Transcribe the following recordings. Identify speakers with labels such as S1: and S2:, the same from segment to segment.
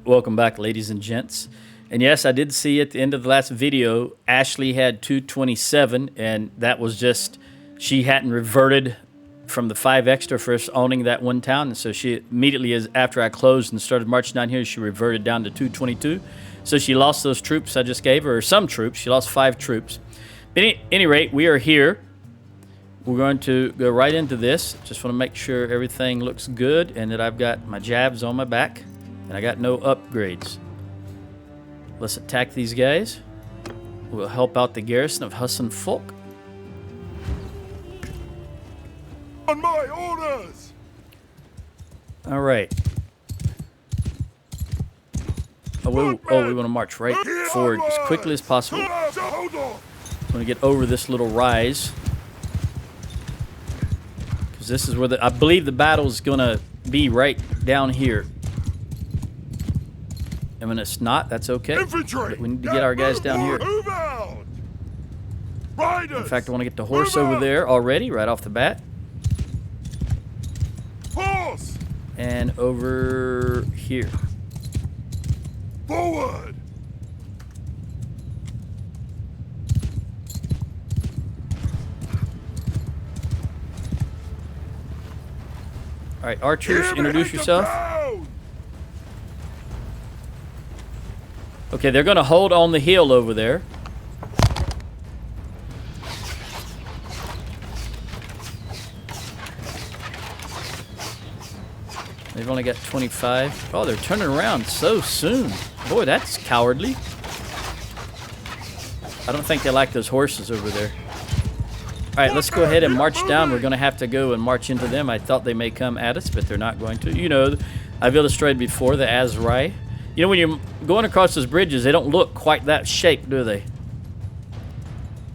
S1: Welcome back, ladies and gents. And yes, I did see at the end of the last video, Ashley had 227, and that was just, she hadn't reverted from the 5 extra for us owning that one town. And so she immediately, after I closed and started marching down here, she reverted down to 222. So she lost those troops I just gave her, or some troops. She lost 5 troops. But at any rate, we are here. We're going to go right into this. Just want to make sure everything looks good and that I've got my jabs on my back. And I got no upgrades. Let's attack these guys. We'll help out the garrison of Husson Folk.
S2: On my orders!
S1: Alright. Oh, we want to march right forward as quickly as possible. I'm going to get over this little rise. Because this is where I believe the battle is going to be right down here. And when it's not, that's okay.
S2: Infantry,
S1: but we need to get our guys down here.
S2: Riders,
S1: in fact, I want to get the horse over there already, right off the bat.
S2: Horse!
S1: And over here.
S2: Forward!
S1: Alright, archers, introduce yourself. Okay, they're going to hold on the hill over there. They've only got 25. Oh, they're turning around so soon. Boy, that's cowardly. I don't think they like those horses over there. Alright, let's go ahead and march down. We're going to have to go and march into them. I thought they may come at us, but they're not going to. You know, I've illustrated before the Azrai. You know, when you're going across those bridges, they don't look quite that shape, do they?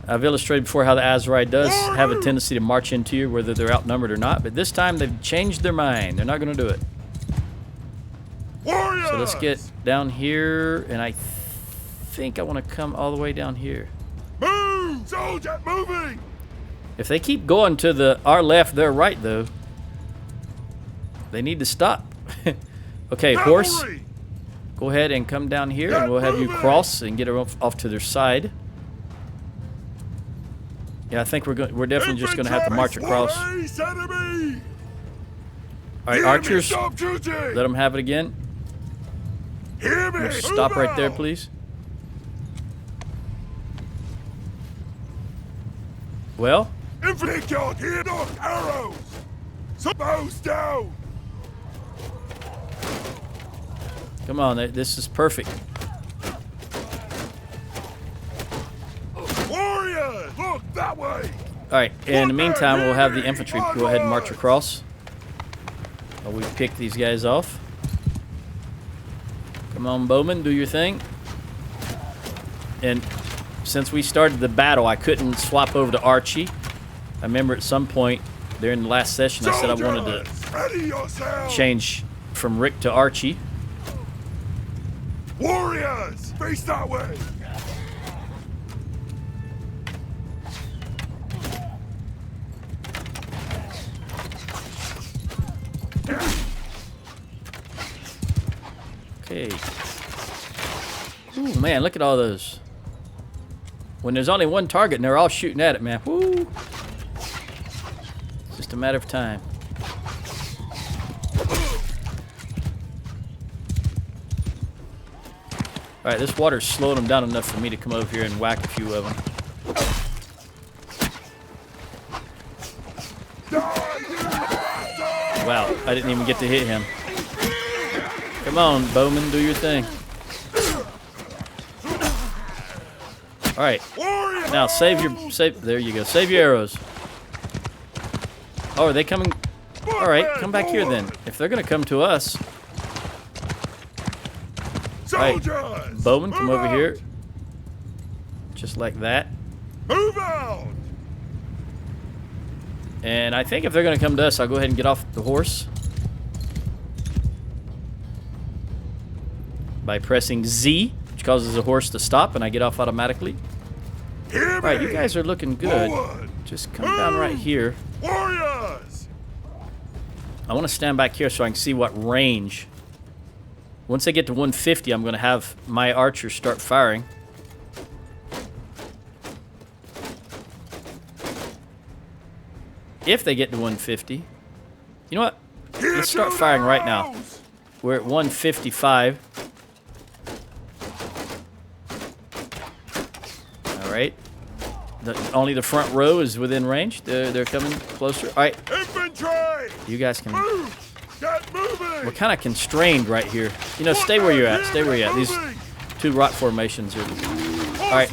S1: I've illustrated before how the Azrai does have a tendency to march into you, whether they're outnumbered or not. But this time, they've changed their mind. They're not going to do it. So let's get down here, and I think I want to come all the way down here.
S2: Move! Soldier, moving!
S1: If they keep going to our left, their right, though, they need to stop. Okay, horse. Go ahead and come down here, and we'll have you cross and get her off to their side. Yeah, I think we're definitely just going to have to march across. All right, archers, let them have it again. Stop right there, please. Well,
S2: arrows. Bows down.
S1: Come on, this is perfect.
S2: Warriors, look that way.
S1: All right, in the meantime, we'll have the infantry go ahead and march across. While we pick these guys off. Come on, Bowman, do your thing. And since we started the battle, I couldn't swap over to Archie. I remember at some point during the last session, I said I wanted to change from Rick to Archie.
S2: Warriors, face that way.
S1: Okay. Ooh, man, look at all those. When there's only one target and they're all shooting at it, man. Woo! It's just a matter of time. Alright, this water's slowed them down enough for me to come over here and whack a few of them. Wow, I didn't even get to hit him. Come on, Bowman, do your thing. Alright. Now there you go. Save your arrows. Oh, are they coming? Alright, come back here then. If they're gonna come to us. Alright, Bowman, come over here. Just like that.
S2: Move out!
S1: And I think if they're gonna come to us, I'll go ahead and get off the horse. By pressing Z, which causes the horse to stop, and I get off automatically. Alright, you guys are looking good. Just come down right here.
S2: Warriors!
S1: I want to stand back here so I can see what range Once they get to 150, I'm going to have my archers start firing. If they get to 150. You know what? Let's start firing right now. We're at 155. All right. Only the front row is within range. They're coming closer. All right.
S2: Infantry!
S1: You guys can...
S2: Move! Get moving!
S1: We're kind of constrained right here. You know, stay where you're at. Stay where you're at. These two rock formations are... All right.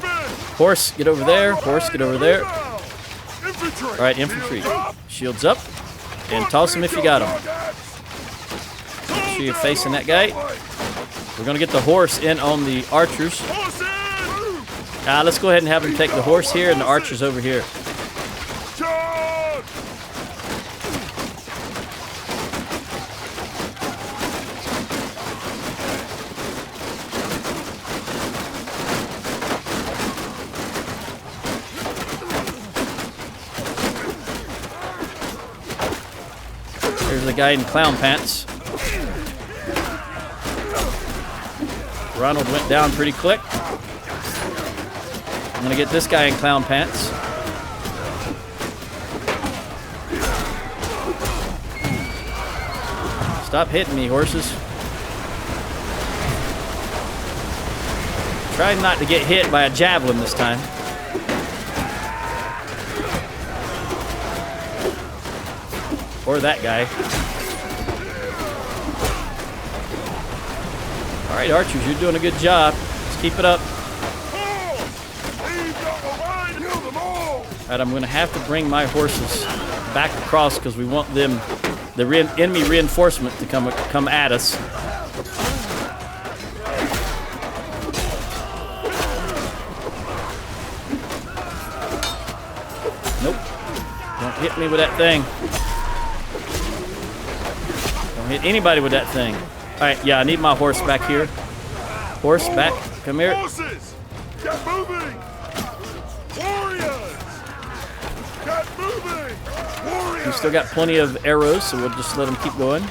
S1: Horse, get over there. Horse, get over there. All right, infantry. Shields up. And toss them if you got them. Make sure you're facing that guy. We're going to get the horse in on the archers. Let's go ahead and have them take the horse here and the archers over here. There's the guy in clown pants. Ronald went down pretty quick. I'm gonna get this guy in clown pants. Stop hitting me, horses. Try not to get hit by a javelin this time. Or that guy. All right, archers, you're doing a good job. Let's keep it up. All right, I'm going to have to bring my horses back across because we want them, the enemy reinforcement, to come at us. Nope. Don't hit me with that thing. Don't hit anybody with that thing. All right, yeah, I need my horse back here. Horse, back. Come here.
S2: Horses! Get moving! Warriors! Get moving! Warriors!
S1: We still got plenty of arrows, so we'll just let them keep going.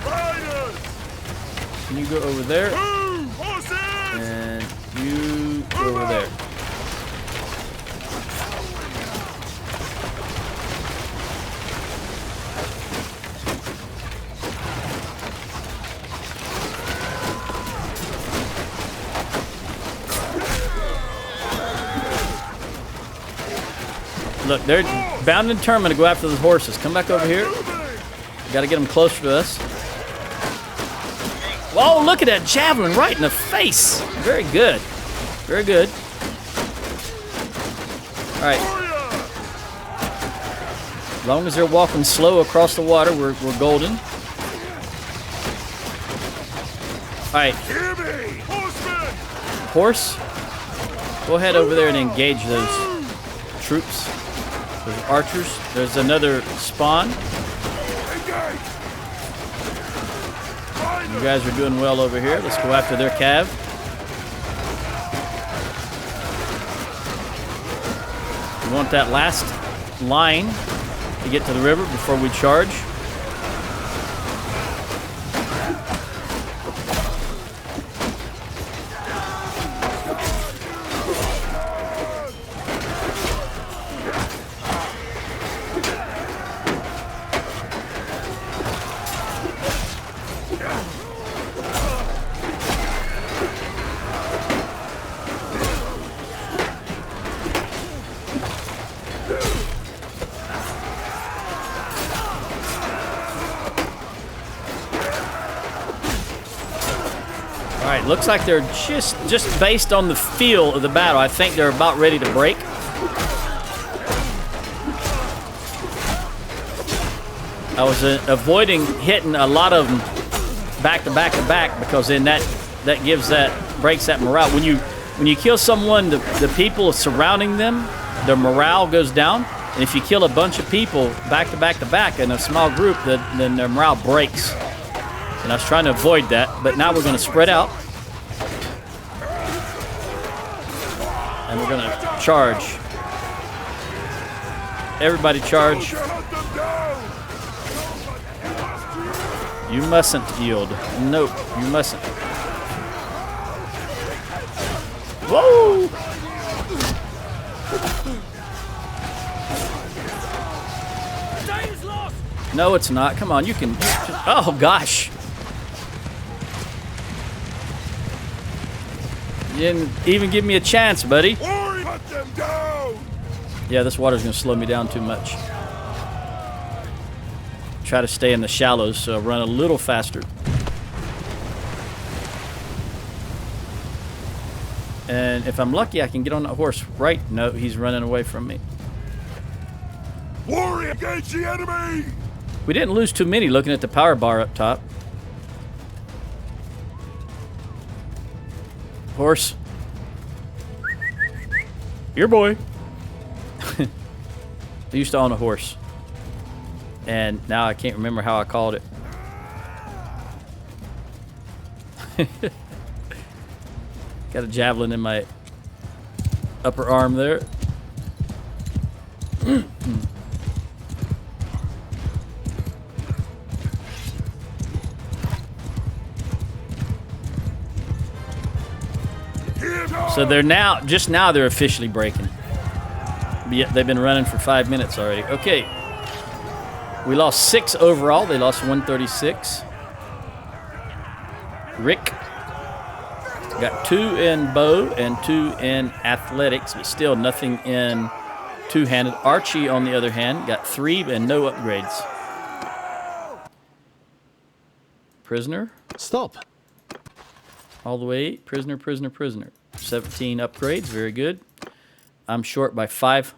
S2: Riders!
S1: Can you go over there?
S2: Move! Horses!
S1: And you go over there. Look, they're bound and determined to go after the horses. Come back over here. Got to get them closer to us. Whoa, look at that javelin right in the face. Very good. Very good. All right. As long as they're walking slow across the water, we're golden. All right. Horse, go ahead over there and engage those troops. Those archers. There's another spawn. You guys are doing well over here. Let's go after their cav. We want that last line to get to the river before we charge. All right, looks like they're just based on the feel of the battle, I think they're about ready to break. I was avoiding hitting a lot of them back to back to back because then that breaks that morale. When you kill someone, the people surrounding them, their morale goes down. And if you kill a bunch of people back to back to back in a small group, then their morale breaks. And I was trying to avoid that, but now we're going to spread out. And we're going to charge. Everybody charge.
S2: Hunt them down.
S1: You mustn't yield. Nope, you mustn't. Whoa! No, it's not. Come on, you can. Oh, gosh. You didn't even give me a chance, buddy.
S2: Warrior, hunt them down.
S1: Yeah, this water's going to slow me down too much. Try to stay in the shallows, so I run a little faster. And if I'm lucky, I can get on that horse. Right? No, he's running away from me.
S2: Warrior, engage the enemy.
S1: We didn't lose too many looking at the power bar up top. Horse. Your boy. I used to own a horse. And now I can't remember how I called it. Got a javelin in my upper arm there. So they're now, just now they're officially breaking. But they've been running for 5 minutes already. Okay. We lost 6 overall. They lost 136. Rick got 2 in bow and 2 in athletics, but still nothing in two-handed. Archie, on the other hand, got 3 and no upgrades. Prisoner.
S3: Stop.
S1: All the way. Prisoner, prisoner, prisoner. 17 upgrades. Very good. I'm short by 5.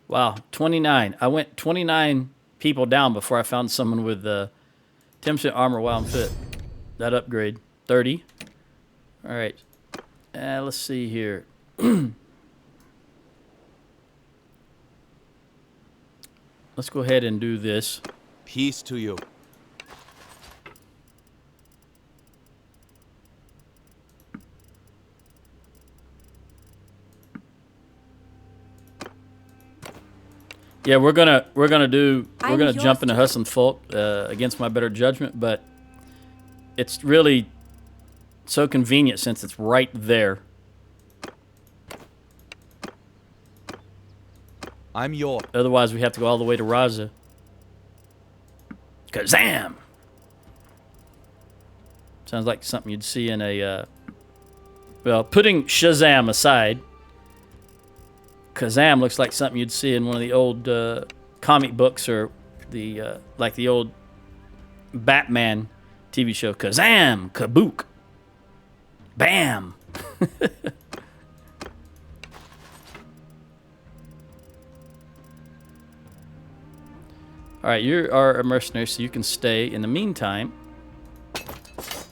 S1: Wow, 29. I went 29 people down before I found someone with 10% armor while I'm fit. That upgrade. 30. All right. Let's see here. Let's go ahead and do this.
S3: Peace to you.
S1: Yeah, we're gonna jump into Husson Folk against my better judgment, but it's really so convenient since it's right there.
S3: I'm your.
S1: Otherwise, we have to go all the way to Raza. Kazam! Sounds like something you'd see in a. Well, putting Shazam aside. Kazam looks like something you'd see in one of the old comic books or the like the old Batman TV show. Kazam, kabook, bam. All right, you are a mercenary, so you can stay. In the meantime,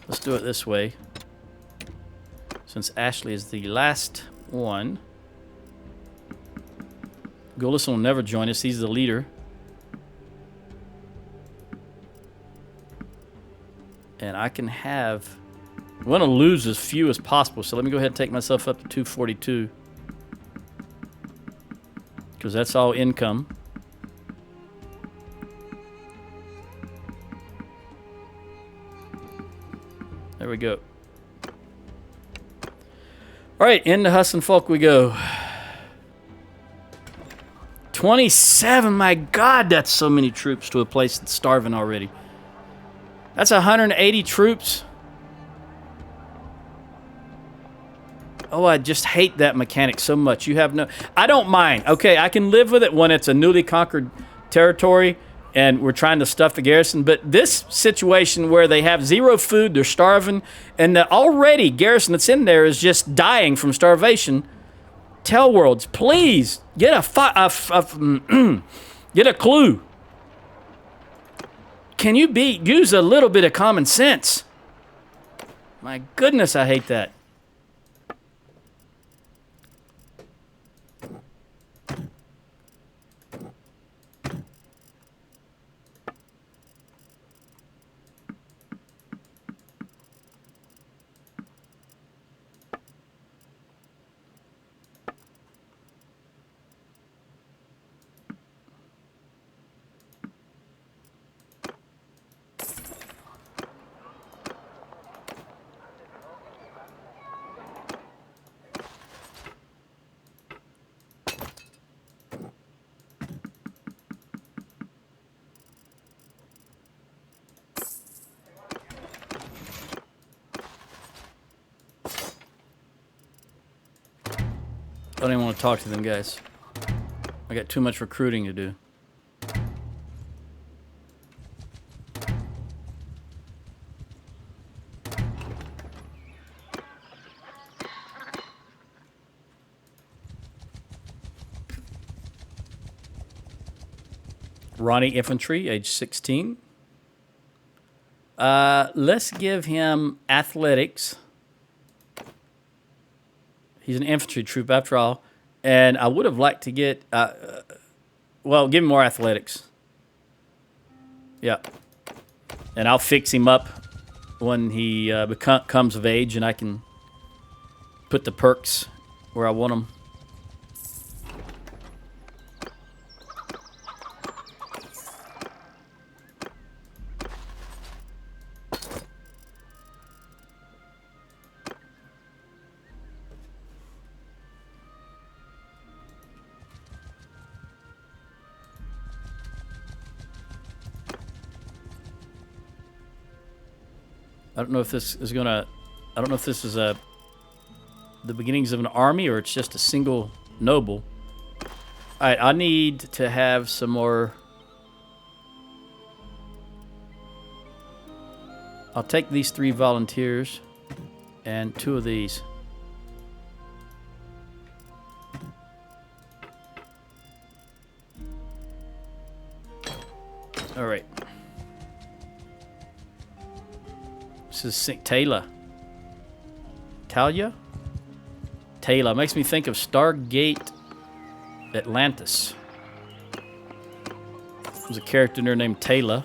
S1: let's do it this way. Since Ashley is the last one. Gullison will never join us. He's the leader. And I can have... I want to lose as few as possible, so let me go ahead and take myself up to 242. Because that's all income. There we go. All right, into Husson Folk we go. 27, my God, that's so many troops to a place that's starving already. That's 180 troops. Oh, I just hate that mechanic so much. You have no... I don't mind. Okay, I can live with it when it's a newly conquered territory and we're trying to stuff the garrison, but this situation where they have 0 food, they're starving, and the already garrison that's in there is just dying from starvation... Tell Worlds, please get get a clue. Can you use a little bit of common sense? My goodness, I hate that. I don't even want to talk to them guys. I got too much recruiting to do. Ronnie Infantry, age 16. Let's give him athletics. He's an infantry troop after all. And I would have liked to get, well, give him more athletics. Yeah. And I'll fix him up when he comes of age and I can put the perks where I want them. I don't know if this is gonna. I don't know if this is the beginnings of an army or it's just a single noble. All right, I need to have some more. I'll take these 3 volunteers and 2 of these. All right. This is Taylor. Talia? Taylor. Makes me think of Stargate Atlantis. There's a character in there named Taylor.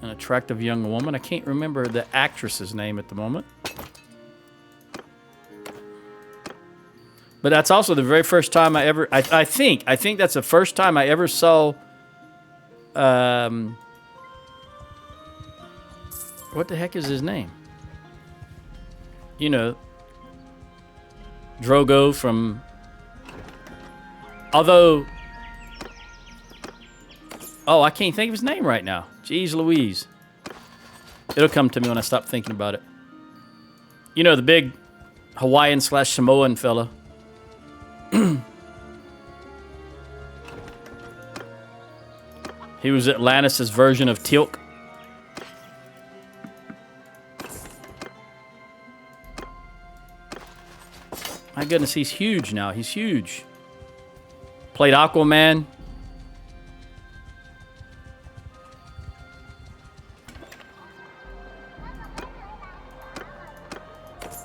S1: An attractive young woman. I can't remember the actress's name at the moment. But that's also the very first time I ever... I think that's the first time I ever saw... what the heck is his name? You know, Drogo from... Although... Oh, I can't think of his name right now. Jeez Louise. It'll come to me when I stop thinking about it. You know, the big Hawaiian/Samoan fella. He was Atlantis' version of Teal'c. My goodness, he's huge now. He's huge. Played Aquaman.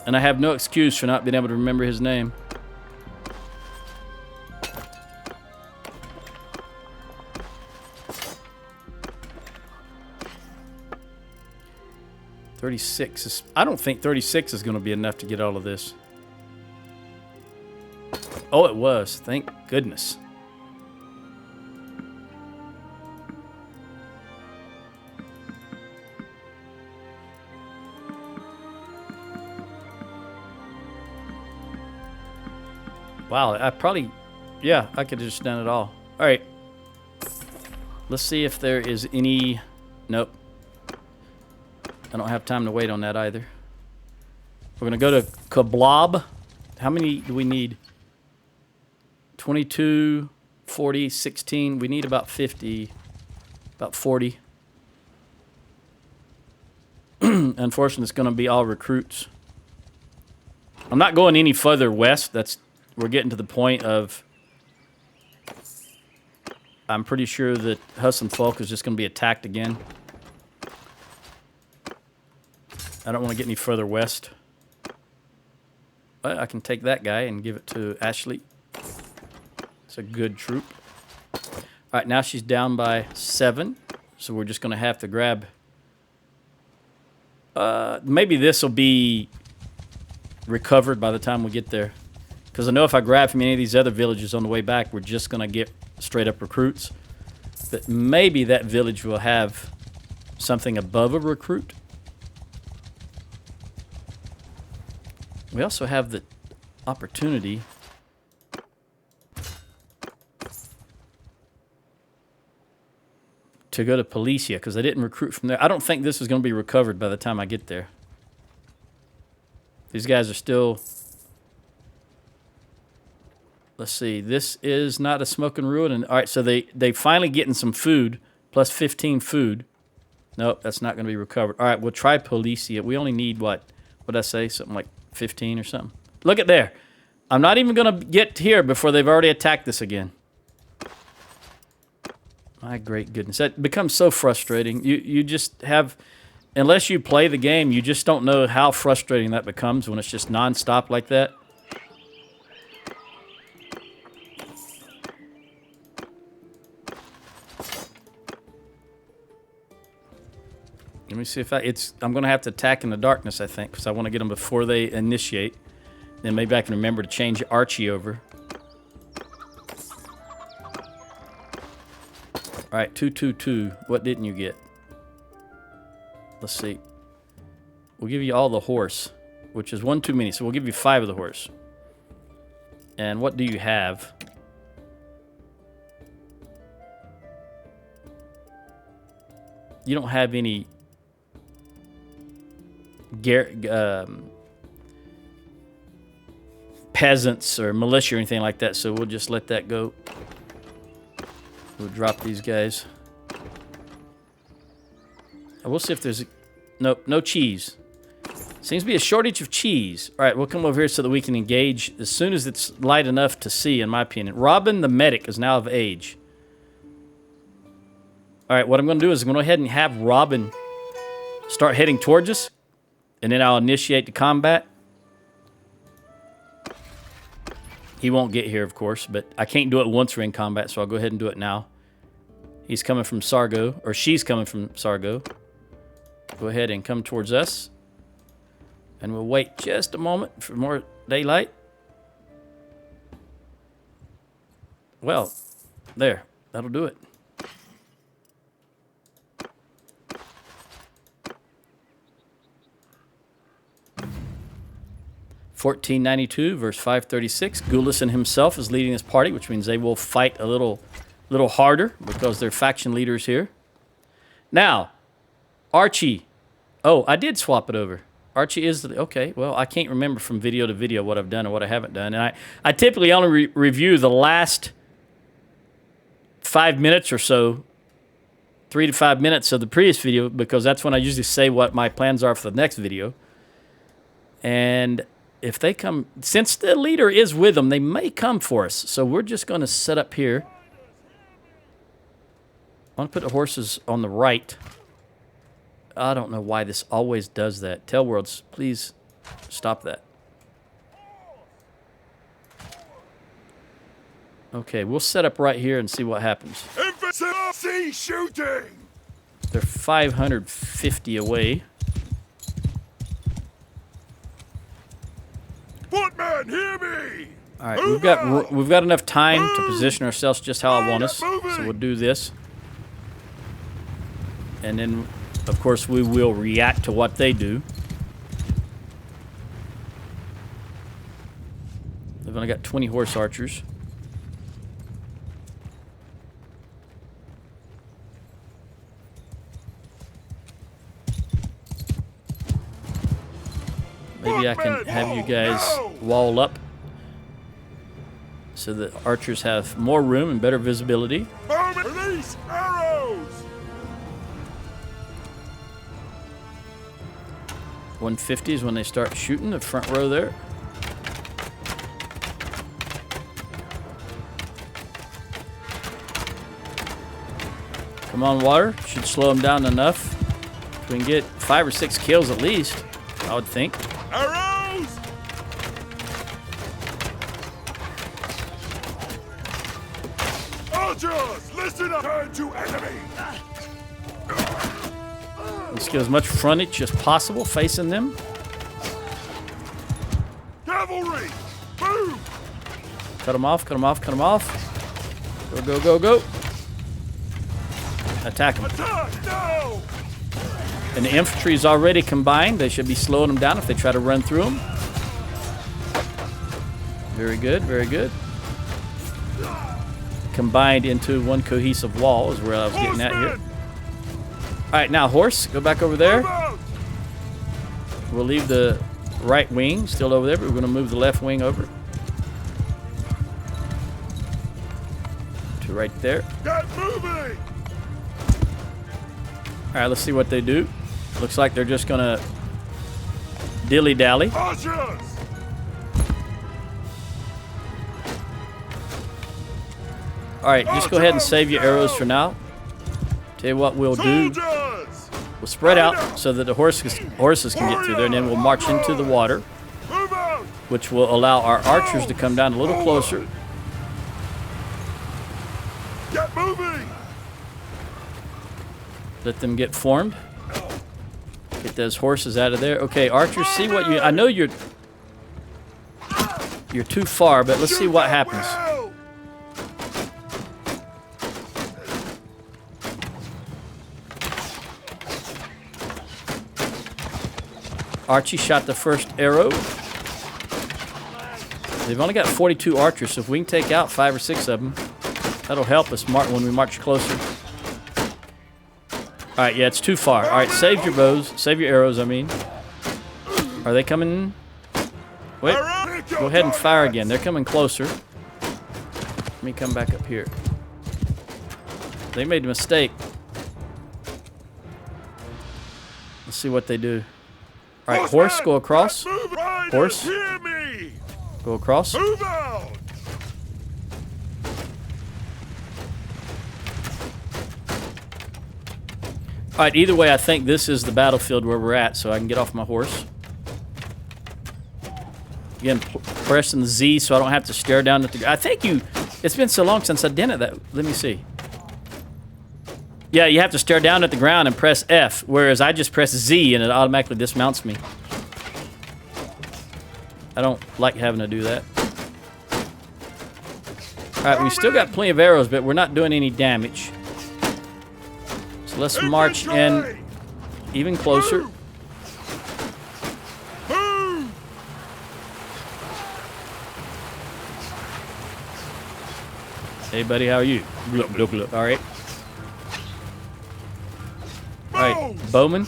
S1: And I have no excuse for not being able to remember his name. I don't think 36 is going to be enough to get all of this. Oh, it was. Thank goodness. Wow, I probably... Yeah, I could have just done it all. All right. Let's see if there is any... Nope. I don't have time to wait on that either. We're going to go to Kablob. How many do we need? 22, 40, 16. We need about 50, about 40. Unfortunately, it's going to be all recruits. I'm not going any further west. We're getting to the point of I'm pretty sure that Husson Folk is just going to be attacked again. I don't want to get any further west. But I can take that guy and give it to Ashley. It's a good troop. All right, now she's down by 7. So we're just going to have to grab... maybe this will be recovered by the time we get there. Because I know if I grab from any of these other villages on the way back, we're just going to get straight up recruits. But maybe that village will have something above a recruit. We also have the opportunity to go to Policia, because I didn't recruit from there. I don't think this is going to be recovered by the time I get there. These guys are still... Let's see. This is not a smoking ruin. And all right, so they finally getting some food, plus 15 food. Nope, that's not going to be recovered. All right, we'll try Policia. We only need, what did I say? Something like 15 or something. Look at there. I'm not even going to get here before they've already attacked this again. My great goodness. That becomes so frustrating. You just have... Unless you play the game, you just don't know how frustrating that becomes when it's just non-stop like that. Let me see if I'm going to have to attack in the darkness, I think, because I want to get them before they initiate. Then maybe I can remember to change Archie over. All right, 222. What didn't you get? Let's see. We'll give you all the horse, which is 1 too many. So we'll give you 5 of the horse. And what do you have? You don't have any peasants or militia or anything like that, so we'll just let that go. We'll drop these guys. We'll see if there's... Nope, no cheese. Seems to be a shortage of cheese. All right, we'll come over here so that we can engage as soon as it's light enough to see, in my opinion. Robin the medic is now of age. All right, what I'm going to do is I'm going to go ahead and have Robin start heading towards us, and then I'll initiate the combat. He won't get here, of course, but I can't do it once we're in combat, so I'll go ahead and do it now. He's coming from Sargo, or she's coming from Sargo. Go ahead and come towards us. And we'll wait just a moment for more daylight. Well, there. That'll do it. $14.92 verse 536. Gulison himself is leading this party, which means they will fight a little harder because they're faction leaders here. Now, Archie. Oh, I did swap it over. Archie is the... Okay, well, I can't remember from video to video what I've done and what I haven't done. And I typically only review the last 5 minutes or so, 3 to 5 minutes of the previous video, because that's when I usually say what my plans are for the next video. And if they come... Since the leader is with them, they may come for us. So we're just going to set up here. I want to put the horses on the right. I don't know why this always does that. Tailworlds, please stop that. Okay, we'll set up right here and see what happens.
S2: Infantry shooting!
S1: They're 550 away.
S2: Footman, hear me!
S1: All right, we've got enough time to position ourselves just how I want us. So we'll do this. And then, of course, we will react to what they do. They've only got 20 horse archers. Maybe I can have you guys wall up so that archers have more room and better visibility.
S2: Release arrows!
S1: 150 is when they start shooting the front row there. Come on, water. Should slow them down enough. We can get 5 or 6 kills at least, I would think.
S2: Arrows! Archers, listen up! Turn to enemy!
S1: Let's get as much frontage as possible facing them.
S2: Cavalry! Move!
S1: Cut them off, cut them off, cut them off. Go, go, go, go. Attack them.
S2: Attack now!
S1: And the infantry is already combined. They should be slowing them down if they try to run through them. Very good, very good. Combined into one cohesive wall is where I was getting at here. All right, now horse, go back over there. We'll leave the right wing still over there, but we're going to move the left wing over to right there.
S2: Get moving!
S1: All right, let's see what they do. Looks like they're just going to dilly-dally.
S2: Archers!
S1: All right, just go ahead and save your arrows for now. Tell you what we'll do.
S2: Soldiers!
S1: We'll spread out so that the horses can get through there, and then we'll march into the water,
S2: Move out!
S1: which will allow our archers to come down a little closer.
S2: Get moving!
S1: Let them get formed. Get those horses out of there. Okay, archers, see what you... I know you're too far, but let's see what happens.
S2: Well!
S1: Archie shot the first arrow. They've only got 42 archers, so if we can take out 5 or 6 of them, that'll help us when we march closer. All right, yeah, it's too far. All right, save your bows. Save your arrows, I mean. Are they coming? Wait, go ahead and fire again. They're coming closer. Let me come back up here. They made a mistake. Let's see what they do. All right, horse, go across. Horse.
S2: Hear me!
S1: Go across. All
S2: Move out!
S1: right, either way, I think this is the battlefield where we're at, so I can get off my horse. Again, pressing the Z so I don't have to stare down at the... I think it's been so long since I did it that... Let me see. Yeah, you have to stare down at the ground and press F, whereas I just press Z and it automatically dismounts me. I don't like having to do that. All right, we still got plenty of arrows, but we're not doing any damage. So let's march in even closer.
S2: Move!
S1: Hey, buddy, how are you? Look, look, look. All right. All right, bowman,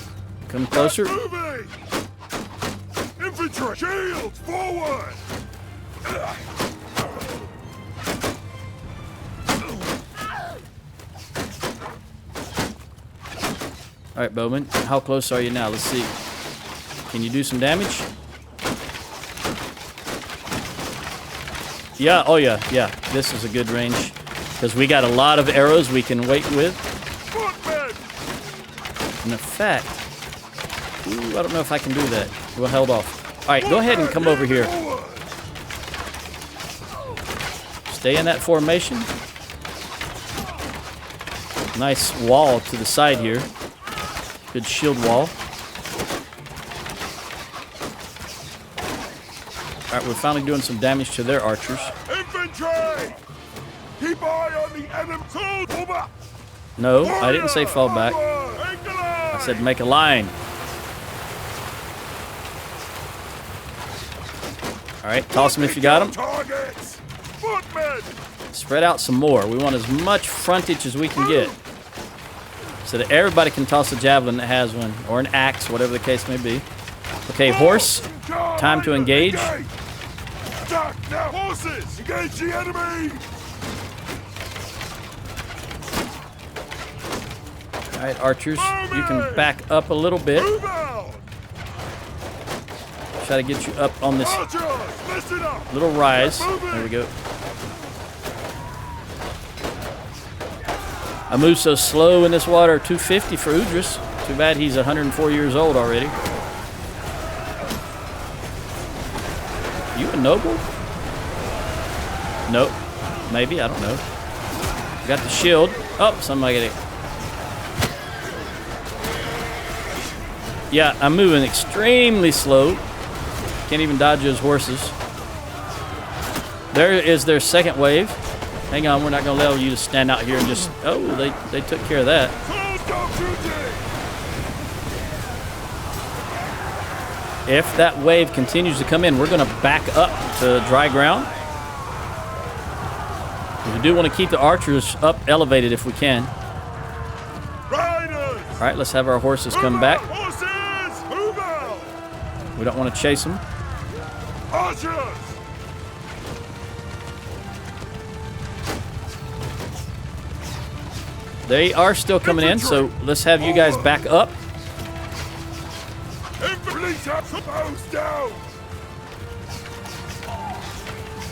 S1: come closer.
S2: Moving! Infantry! Shields forward!
S1: All right, bowman, how close are you now? Let's see. Can you do some damage? Yeah, oh yeah, yeah. This is a good range because we got a lot of arrows we can wait with.
S2: Footmen!
S1: And in fact, ooh, I don't know if I can do that. We'll hold off. All right, go ahead and come over here. Stay in that formation. Nice wall to the side here. Good shield wall. All right, we're finally doing some damage to their archers.
S2: Infantry! Keep eye on the enemy! Soldier!
S1: No, I didn't say fall back. I said make a line. All right, toss them if you got them.
S2: Targets! Footmen!
S1: Spread out some more. We want as much frontage as we can get, so that everybody can toss a javelin that has one, or an axe, whatever the case may be. Okay, horse, time to engage.
S2: Attack now! Horses! Engage the enemy!
S1: All right, archers, you can back up a little bit.
S2: Move out!
S1: Try to get you up on this
S2: Archers! Listen up!
S1: little rise. There we go. I move so slow in this water. 250 for Udris. Too bad he's 104 years old already. You a noble? Nope. Maybe, I don't know. Got the shield. Oh, somebody get it. Yeah, I'm moving extremely slow. Can't even dodge those horses. There is their second wave. Hang on, we're not going to allow you to stand out here and just... Oh, they took care of that. If that wave continues to come in, we're going to back up to dry ground. We do want to keep the archers up elevated if we can.
S2: Riders!
S1: All right, let's have our horses come back.
S2: Horses! Move out!
S1: We don't want to chase them.
S2: Archers!
S1: They are still coming in, so let's have you guys back up.
S2: Infantry have the bows down!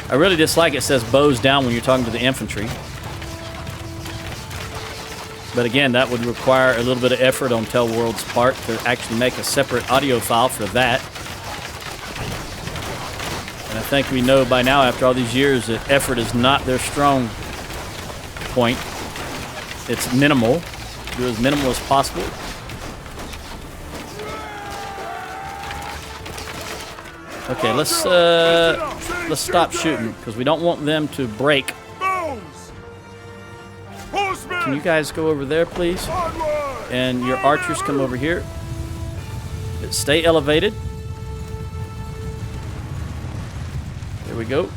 S1: I really dislike it says bows down when you're talking to the infantry. But again, that would require a little bit of effort on Telworld's part to actually make a separate audio file for that. And I think we know by now, after all these years, that effort is not their strong point. It's minimal. Do as minimal as possible. Okay, let's stop shooting because we don't want them to break. Can you guys go over there, please? And your archers come over here. Stay elevated. There we go.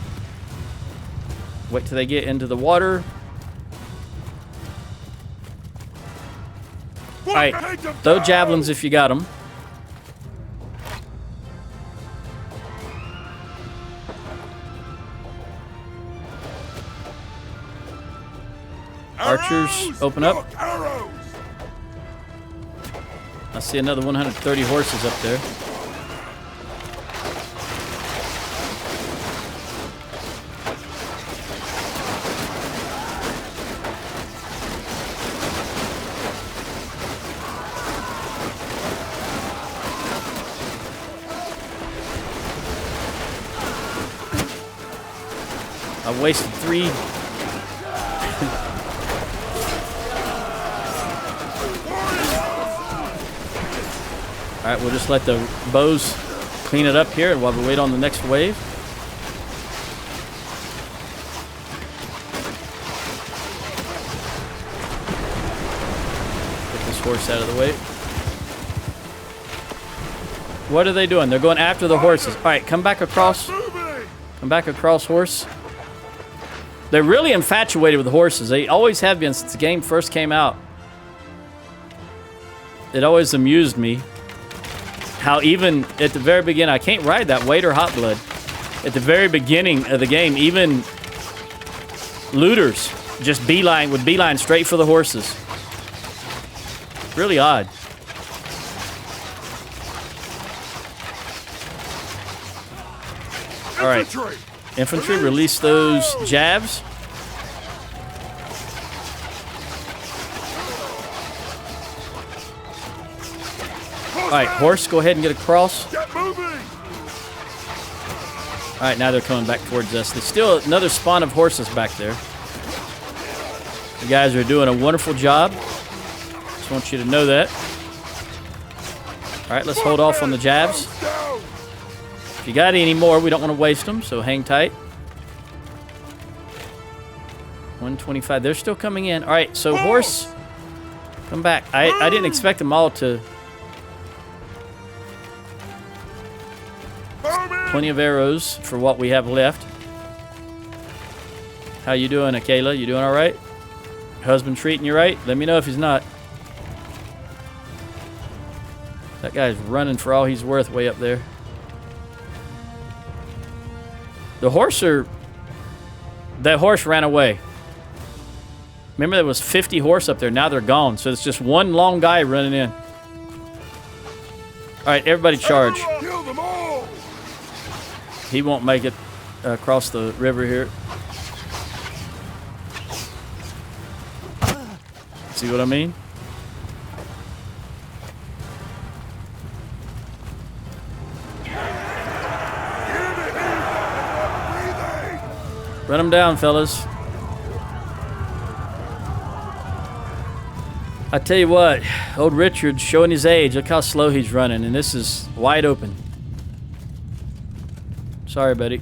S1: Wait till they get into the water. All right, throw javelins if you got them. Archers, open up. I see another 130 horses up there. I wasted 3. All right, we'll just let the bows clean it up here while we wait on the next wave. Get this horse out of the way. What are they doing? They're going after the horses. All right, come back across. Come back across, horse. They're really infatuated with the horses. They always have been since the game first came out. It always amused me how even at the very beginning, I can't ride that weight or hot blood. At the very beginning of the game, even looters just would beeline straight for the horses. Really odd. All right, infantry, release those jabs. All right, horse, go ahead and get across.
S2: Get moving!
S1: All right, now they're coming back towards us. There's still another spawn of horses back there. You guys are doing a wonderful job. Just want you to know that. All right, let's hold off on the jabs. If you got any more, we don't want to waste them, so hang tight. 125. They're still coming in. All right, so horse, come back. I didn't expect them all to... Plenty of arrows for what we have left. How you doing, Akela? You doing all right? Husband treating you right? Let me know if he's not. That guy's running for all he's worth way up there. The horse are... That horse ran away. Remember there was 50 horse up there. Now they're gone. So it's just one long guy running in. All right, everybody charge.
S2: Kill them all!
S1: He won't make it across the river here. See what I mean? Run him down, fellas. I tell you what, old Richard's showing his age. Look how slow he's running, and this is wide open. Sorry, buddy.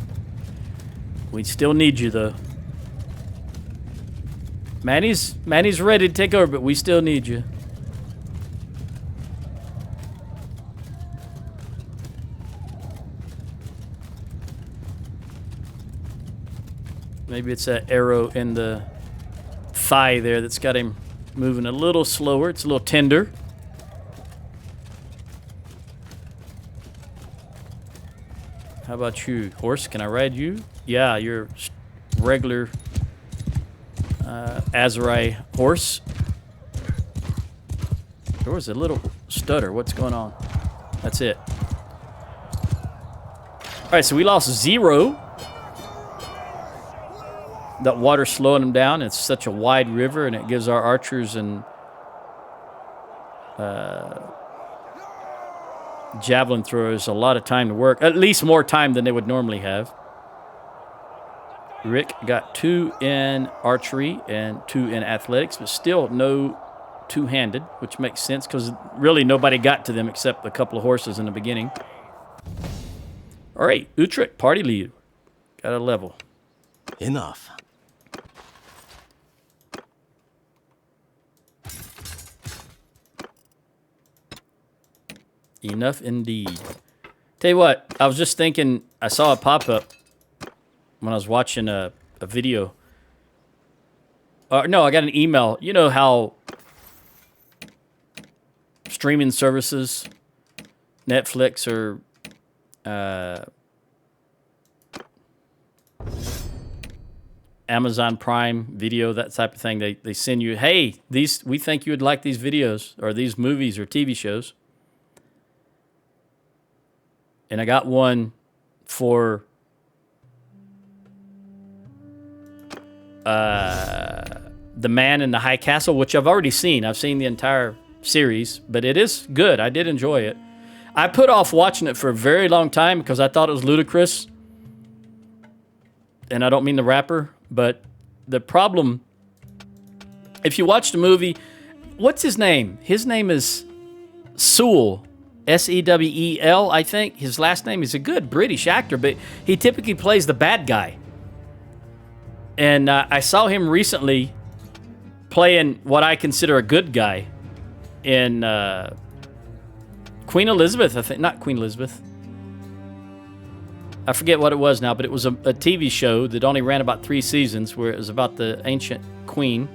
S1: We still need you, though. Manny's ready to take over, but we still need you. Maybe it's that arrow in the thigh there that's got him moving a little slower. It's a little tender. How about you? Horse, can I ride you? Yeah, you're regular Azurai horse. There was a little stutter. What's going on? That's it. All right, so we lost 0. That water's slowing them down. It's such a wide river, and it gives our archers and javelin throwers a lot of time to work. At least more time than they would normally have. Rick got 2 in archery and 2 in athletics, but still no two-handed, which makes sense because really nobody got to them except a couple of horses in the beginning. All right, Utrecht, party leader. Got a level.
S4: Enough.
S1: Enough indeed. Tell you what, I was just thinking, I saw a pop-up when I was watching a video. No, I got an email. You know how streaming services, Netflix or Amazon Prime Video, that type of thing, they send you, hey, we think you would like these videos or these movies or TV shows. And I got one for The Man in the High Castle, which I've already seen. I've seen the entire series, but it is good. I did enjoy it. I put off watching it for a very long time because I thought it was ludicrous. And I don't mean the rapper, but the problem, if you watch the movie, what's his name? His name is Sewell. Sewell, I think. His last name is a good British actor, but he typically plays the bad guy. And I saw him recently playing what I consider a good guy in Queen Elizabeth, I think. Not Queen Elizabeth. I forget what it was now, but it was a TV show that only ran about 3 seasons where it was about the ancient queen.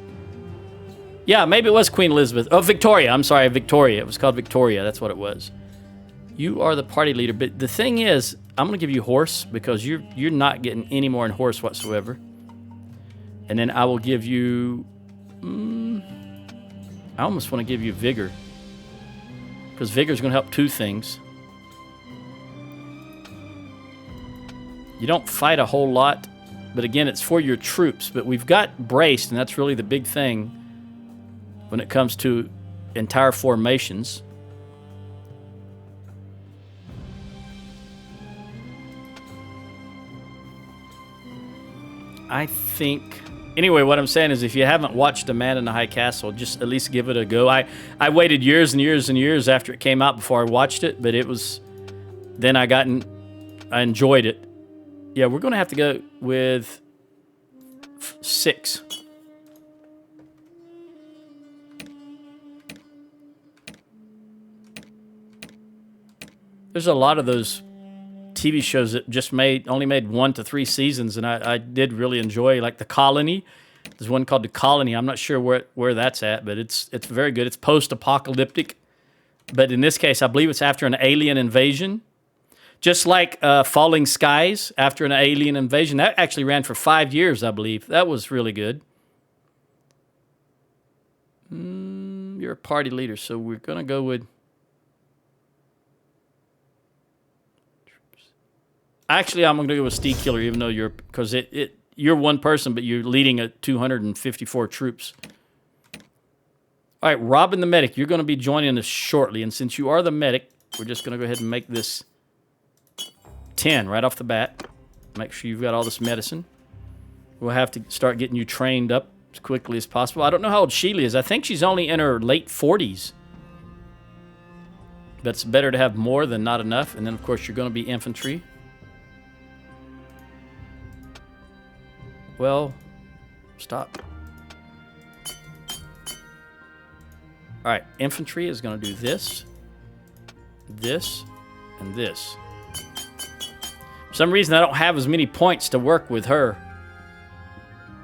S1: Yeah, maybe it was Queen Elizabeth. Oh, Victoria. I'm sorry, Victoria. It was called Victoria. That's what it was. You are the party leader. But the thing is, I'm going to give you horse because you're not getting any more in horse whatsoever. And then I will give you... I almost want to give you vigor. Because vigor is going to help 2 things. You don't fight a whole lot. But again, it's for your troops. But we've got braced, and that's really the big thing when it comes to entire formations. I think... Anyway, what I'm saying is if you haven't watched The Man in the High Castle, just at least give it a go. I waited years and years and years after it came out before I watched it, but it was... Then I enjoyed it. Yeah, we're going to have to go with 6. There's a lot of those TV shows that just only made 1 to 3 seasons, and I did really enjoy, like The Colony. There's one called The Colony. I'm not sure where that's at, but it's very good. It's post-apocalyptic, but in this case, I believe it's after an alien invasion. Just like Falling Skies, after an alien invasion. That actually ran for 5 years, I believe. That was really good. You're a party leader, so we're going to go with... Actually, I'm going to go with Steed Killer, even though you're one person, but you're leading 254 troops. All right, Robin the medic, you're going to be joining us shortly. And since you are the medic, we're just going to go ahead and make this 10 right off the bat. Make sure you've got all this medicine. We'll have to start getting you trained up as quickly as possible. I don't know how old Sheila is. I think she's only in her late 40s. But it's better to have more than not enough. And then, of course, you're going to be infantry. Well, stop. All right, infantry is going to do this, this, and this. For some reason, I don't have as many points to work with her.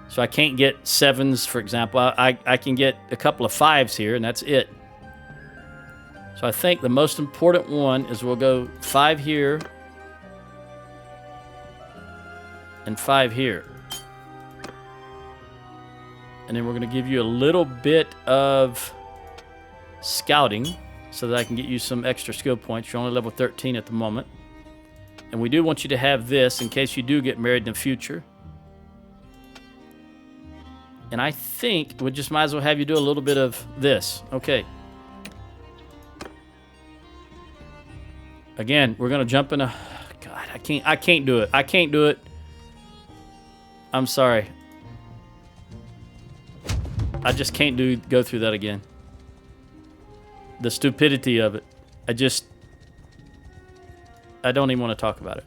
S1: So I can't get 7s, for example. I can get a couple of 5s here, and that's it. So I think the most important one is we'll go 5 here and 5 here. And then we're going to give you a little bit of scouting so that I can get you some extra skill points. You're only level 13 at the moment. And we do want you to have this in case you do get married in the future. And I think we just might as well have you do a little bit of this. Okay. Again, we're going to jump in a... God, I can't do it. I can't do it. I'm sorry. I just can't go through that again. The stupidity of it. I don't even want to talk about it.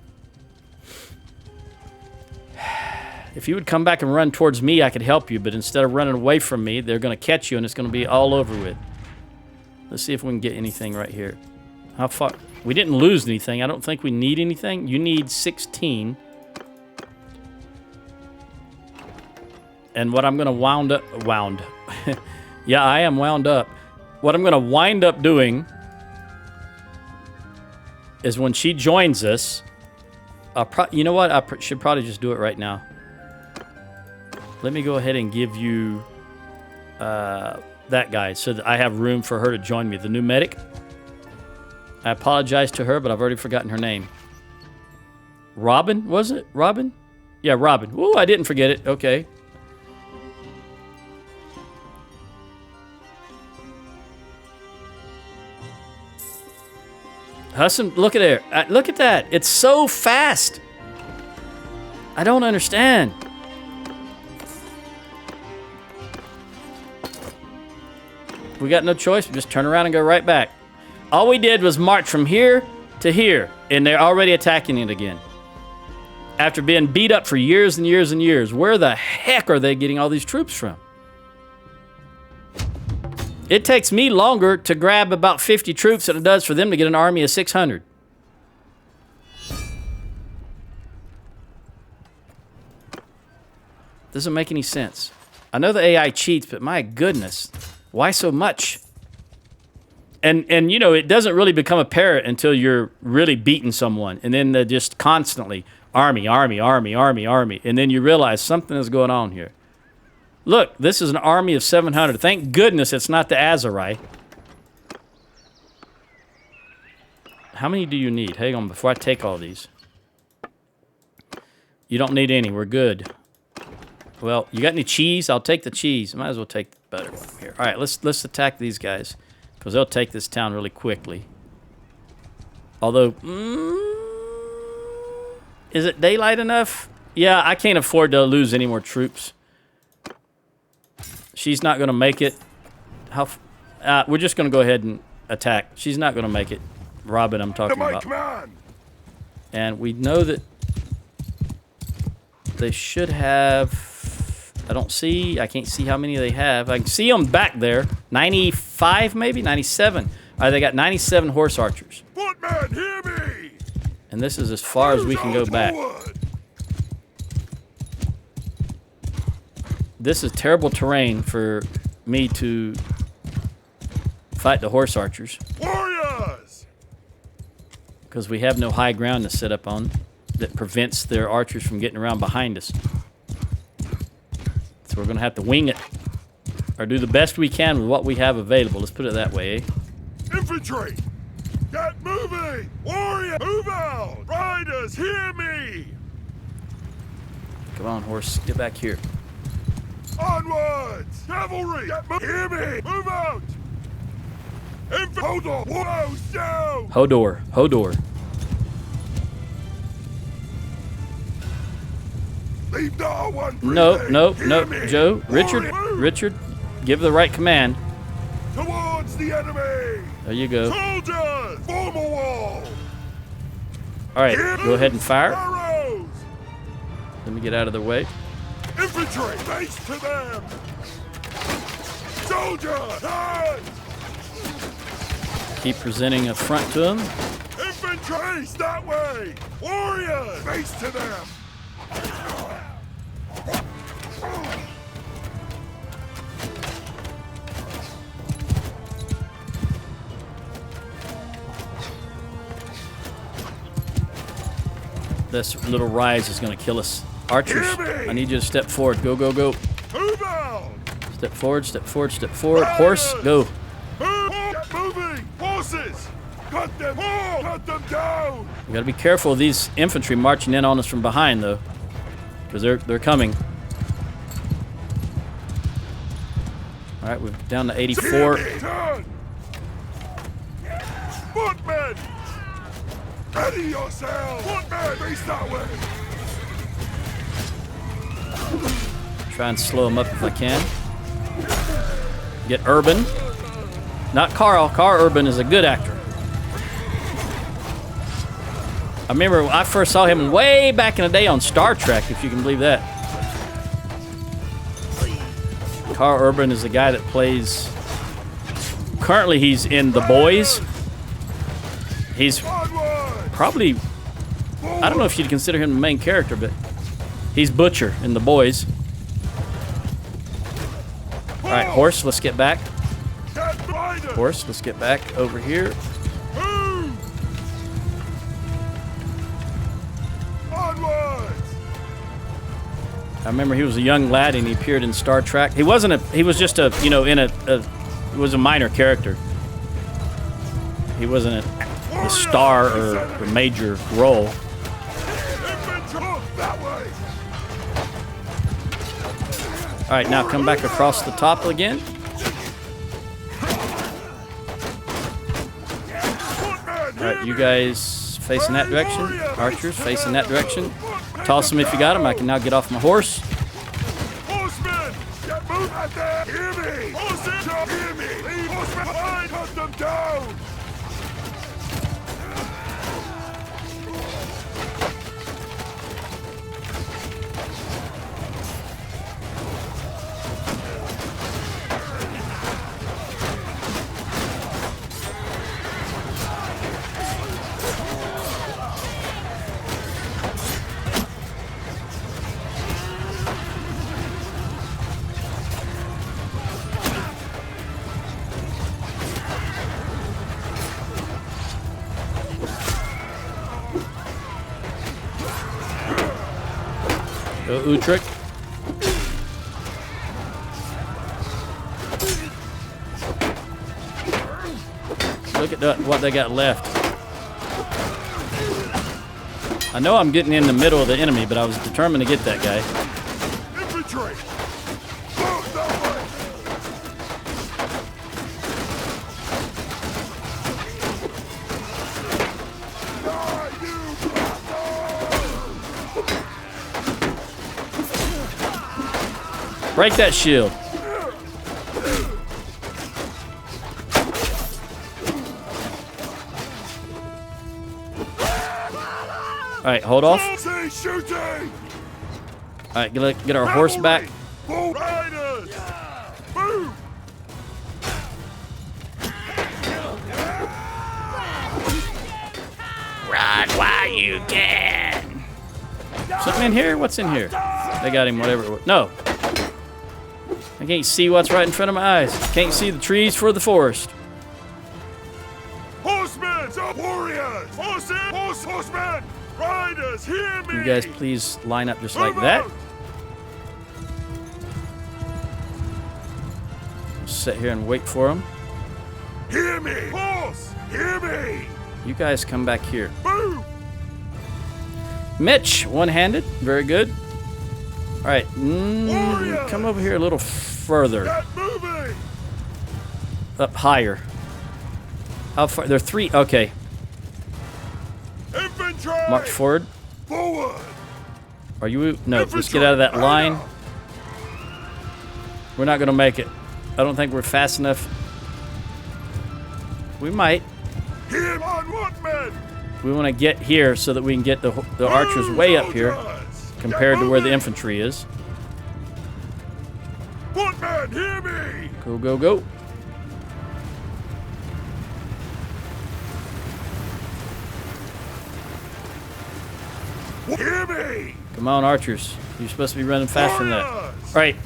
S1: If you would come back and run towards me, I could help you, but instead of running away from me, they're going to catch you and it's going to be all over with. Let's see if we can get anything right here. How far? We didn't lose anything. I don't think we need anything. You need 16. And what I'm going to wound. Yeah, I am wound up. What I'm going to wind up doing is when she joins us, you know what? I should probably just do it right now. Let me go ahead and give you that guy so that I have room for her to join me. The new medic. I apologize to her, but I've already forgotten her name. Robin, was it? Robin? Yeah, Robin. Ooh, I didn't forget it. Okay. Husson, look at there. Look at that. It's so fast. I don't understand. We got no choice. We just turn around and go right back. All we did was march from here to here, and they're already attacking it again. After being beat up for years and years and years, where the heck are they getting all these troops from? It takes me longer to grab about 50 troops than it does for them to get an army of 600. Doesn't make any sense. I know the AI cheats, but my goodness, why so much? And you know, it doesn't really become apparent until you're really beating someone, and then they're just constantly army, army, army, army, army, and then you realize something is going on here. Look, this is an army of 700. Thank goodness it's not the Azerai. How many do you need? Hang on, before I take all these. You don't need any. We're good. Well, you got any cheese? I'll take the cheese. Might as well take the better one here. All right, let's attack these guys because they'll take this town really quickly. Although, is it daylight enough? Yeah, I can't afford to lose any more troops. She's not going to make it. We're just going to go ahead and attack. She's not going to make it. Robin, I'm talking about. And we know that they should have... I can't see how many they have. I can see them back there. 95 maybe? 97. All right, they got 97 horse archers.
S2: Footman, hear me!
S1: And this is as far as we can go back. This is terrible terrain for me to fight the horse archers.
S2: Warriors!
S1: Because we have no high ground to set up on that prevents their archers from getting around behind us. So we're going to have to wing it. Or do the best we can with what we have available. Let's put it that way, eh?
S2: Infantry! Get moving! Warrior, move out! Riders, hear me!
S1: Come on, horse. Get back here.
S2: Onwards! Cavalry! Hear me! Move out! Hold on! Whoa! Down!
S1: Hodor. Hodor.
S2: Leave no one
S1: Nope,
S2: breathing.
S1: nope,
S2: Hear
S1: nope.
S2: me.
S1: Joe, Richard,
S2: Warrior,
S1: Richard, give the right command.
S2: towards the enemy!
S1: There you go.
S2: Soldiers! Form a wall!
S1: All right, go ahead and fire.
S2: Arrows!
S1: Let me get out of the way.
S2: Infantry! Face to them! Soldiers! Turn!
S1: Keep presenting a front to them.
S2: Infantry! Face that way! Warriors! Face to them!
S1: This little rise is going to kill us. Archers,
S2: Hear me!
S1: I need you to step forward. Go, go, go.
S2: Move out!
S1: Step forward, step forward, step forward. Horse, go.
S2: Move! Get moving! Horses! Cut them all! Cut them down!
S1: We got to be careful of these infantry marching in on us from behind, though, because they're coming. All right, we're down to 84.
S2: Turn! Footmen! Ready yourself! Footmen! Face that way!
S1: Try and slow them up if I can. Get Urban. Not Carl. Carl Urban is a good actor. I remember when I first saw him way back in the day on Star Trek, if you can believe that. Carl Urban is the guy that plays... Currently, he's in The Boys. He's probably... I don't know if you'd consider him the main character, but he's Butcher in The Boys. All right, horse, let's get back. Horse, let's get back over here. I remember he was a young lad and he appeared in Star Trek. He wasn't a, he was just a, you know, he was a minor character. He wasn't a star or a major role. All right, now come back across the top again. All right, you guys facing that direction. Archers facing that direction. Toss them if you got them. I can now get off my horse.
S2: Horsemen! Get moving out there! Hear me! Horses! Hear me! Leave horsemen behind! Cut them down!
S1: Go Utrecht. Look at what they got left. I know I'm getting in the middle of the enemy, but I was determined to get that guy.
S2: Infantry! Move that way!
S1: Break that shield. All right, hold off.
S2: Shooting!
S1: All right, get our horse back.
S2: Bull riders! Move!
S1: Run while you can. Something in here? What's in here? They got him, whatever it was. No. I can't see what's right in front of my eyes. Can't see the trees for the forest.
S2: Horsemen! Warriors! Horses! Horsemen! Riders, hear me!
S1: You guys please line up just like that. We'll sit here and wait for them.
S2: Hear me! Horse! Hear me!
S1: You guys come back here.
S2: Move!
S1: Mitch, one-handed. Very good. All right, come over here a little further.
S2: Get moving!
S1: Up higher. How far? There are 3. Okay.
S2: Infantry!
S1: March forward.
S2: Forward!
S1: Are you? No, let's get out of that line. We're not going to make it. I don't think we're fast enough. We might.
S2: Here on what, men?
S1: We want to get here so that we can get the archers way up here compared to where the infantry is.
S2: Footmen, hear me!
S1: Go, go, go.
S2: Hear me!
S1: Come on, archers. You're supposed to be running faster than that.
S2: Warriors!
S1: All right.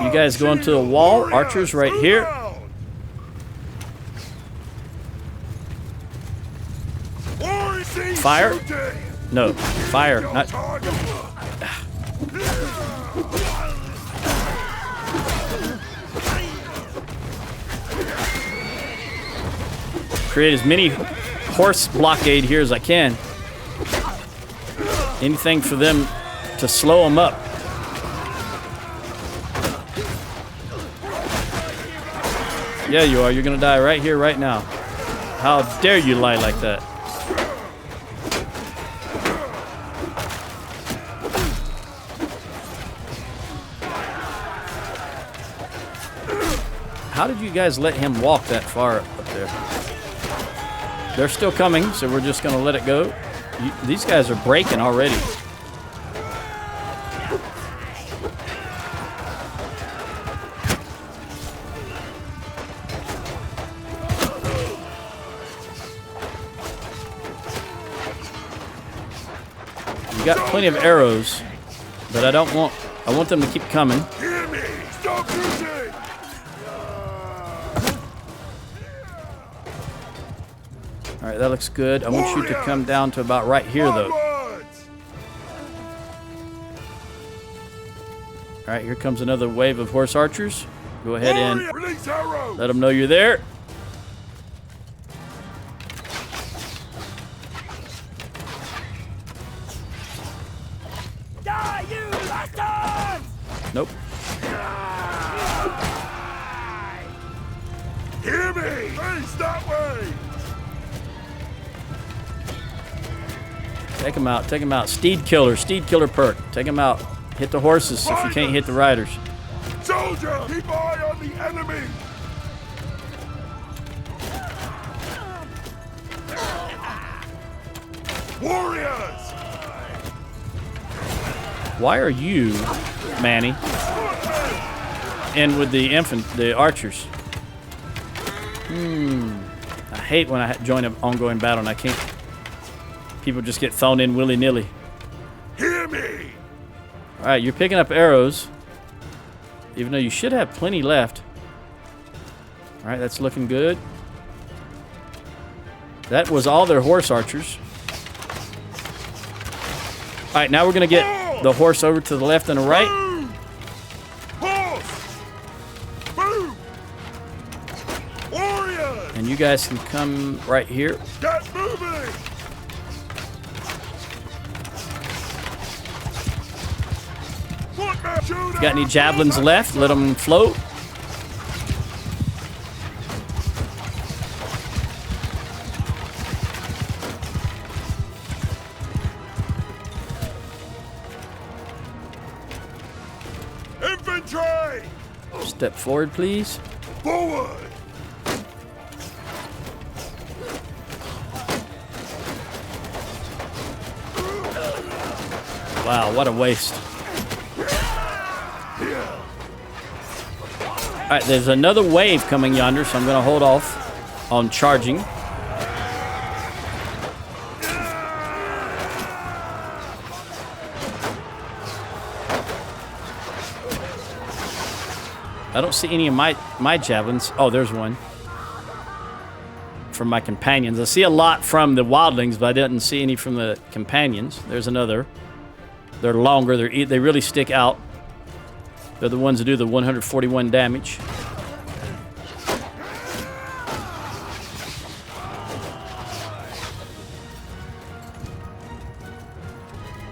S1: You guys go into the wall. Archers right here. Fire. No, fire. Not. Create as many horse blockade here as I can. Anything for them to slow them up. Yeah, you are. You're gonna die right here, right now. How dare you lie like that? How did you guys let him walk that far up there? They're still coming, so we're just gonna let it go. These guys are breaking already. You got plenty of arrows, but I want them to keep coming.
S2: Hear me! Stop shooting!
S1: All right, that looks good. I want you to come down to about right here, though. All right, here comes another wave of horse archers. Go ahead and let them know you're there.
S2: Die, you bastards!
S1: Nope.
S2: Hear me! Face that way!
S1: Take them out. Take them out. Steed killer perk. Take them out. Hit the horses if you can't hit the riders.
S2: Soldier, keep eye on the enemy! Warriors!
S1: Why are you, Manny, in with the archers? I hate when I join an ongoing battle and I can't. People just get thrown in willy-nilly.
S2: Hear me!
S1: All right, you're picking up arrows, even though you should have plenty left. All right, that's looking good. That was all their horse archers. All right, now we're going to get the horse over to the left and the right.
S2: Move! Horse! Move! Warriors!
S1: And you guys can come right here.
S2: Get moving!
S1: Got any javelins left? Let them float.
S2: Infantry!
S1: Step forward, please.
S2: Forward!
S1: Wow, what a waste. All right, there's another wave coming yonder, so I'm going to hold off on charging. I don't see any of my javelins. Oh, there's one. From my companions. I see a lot from the wildlings, but I didn't see any from the companions. There's another. They're longer. They really stick out. They're the ones that do the 141 damage.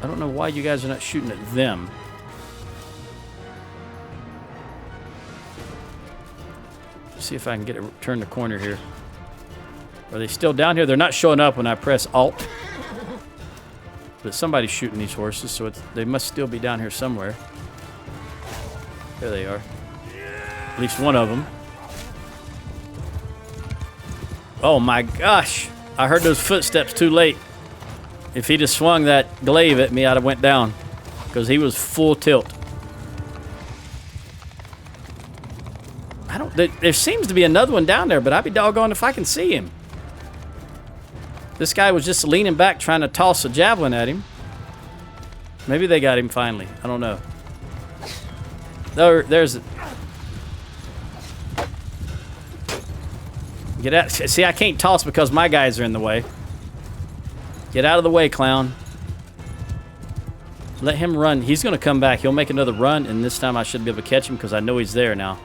S1: I don't know why you guys are not shooting at them. see if I can get it, turn the corner here. Are they still down here? They're not showing up when I press Alt. But somebody's shooting these horses, so they must still be down here somewhere. There they are. At least one of them. Oh my gosh! I heard those footsteps too late. If he'd have swung that glaive at me, I'd have went down. Because he was full tilt. There seems to be another one down there, but I'd be doggone if I can see him. This guy was just leaning back trying to toss a javelin at him. Maybe they got him finally. I don't know. There's... Get out. See, I can't toss because my guys are in the way. Get out of the way, clown. Let him run. He's going to come back. He'll make another run, and this time I should be able to catch him because I know he's there now.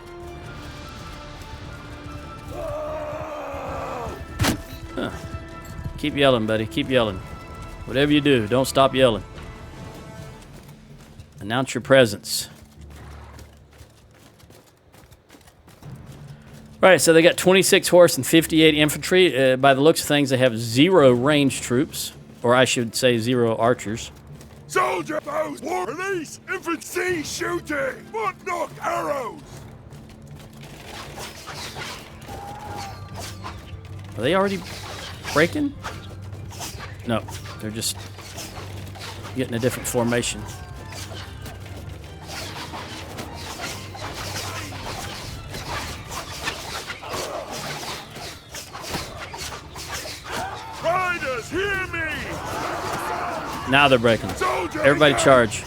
S1: Huh. Keep yelling, buddy. Keep yelling. Whatever you do, don't stop yelling. Announce your presence. All right, so they got 26 horse and 58 infantry. By the looks of things, they have 0 ranged troops, or I should say 0 archers.
S2: Soldier bows, war police, infantry shooting, butt knock arrows.
S1: Are they already breaking? No, they're just getting a different formation.
S2: Riders, hear me!
S1: Now they're breaking. Everybody charge.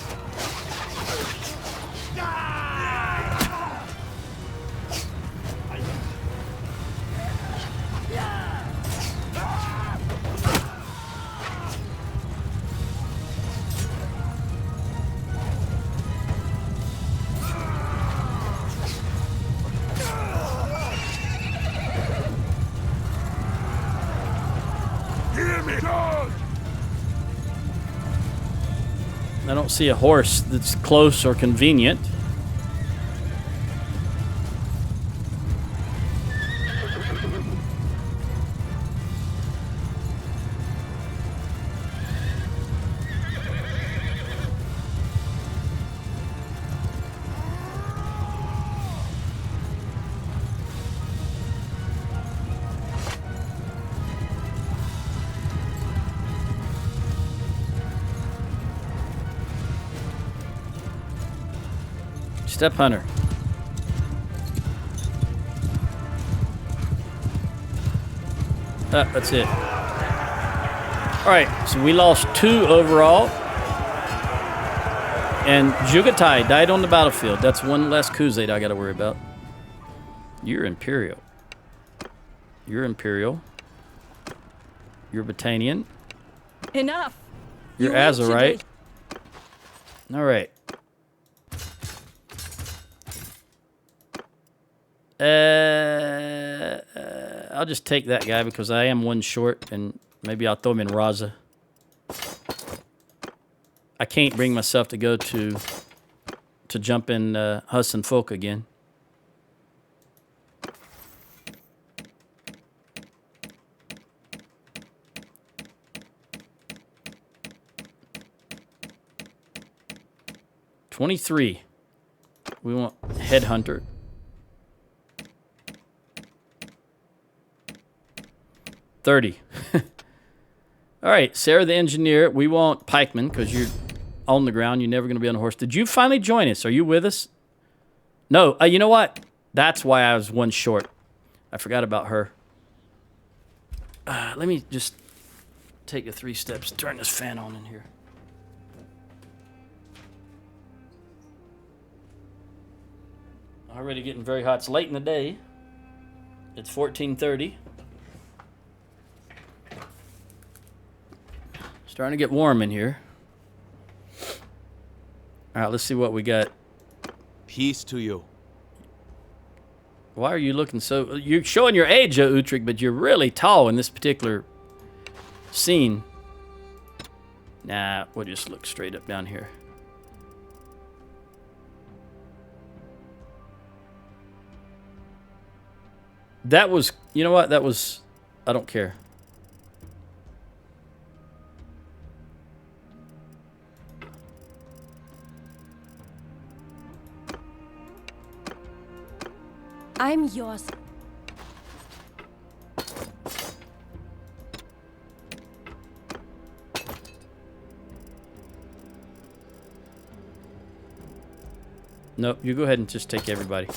S2: Hear me, charge!
S1: I don't see a horse that's close or convenient. Step hunter. That's it. All right, so we lost 2 overall. And Jugatai died on the battlefield. That's one less Khuzait I got to worry about. You're Imperial. You're Imperial. You're Battanian.
S4: Enough.
S1: You're
S4: You reached
S1: Azerite.
S4: today.
S1: All right. I'll just take that guy because I am 1 short, and maybe I'll throw him in Raza. I can't bring myself to go to jump in Huss and Folk again. $23. We want Headhunter. $30. All right, Sarah the Engineer. We want Pikeman because you're on the ground. You're never going to be on a horse. Did you finally join us? Are you with us? No. You know what? That's why I was 1 short. I forgot about her. Let me just take a 3 steps. Turn this fan on in here. Already getting very hot. It's late in the day. It's 14:30. Starting to get warm in here. All right, let's see what we got.
S3: Peace to you.
S1: Why are you looking so... You're showing your age, Uhtred, but you're really tall in this particular scene. Nah, we'll just look straight up down here. That was, you know what? That was, I don't care.
S4: I'm yours.
S1: Nope, you go ahead and just take everybody.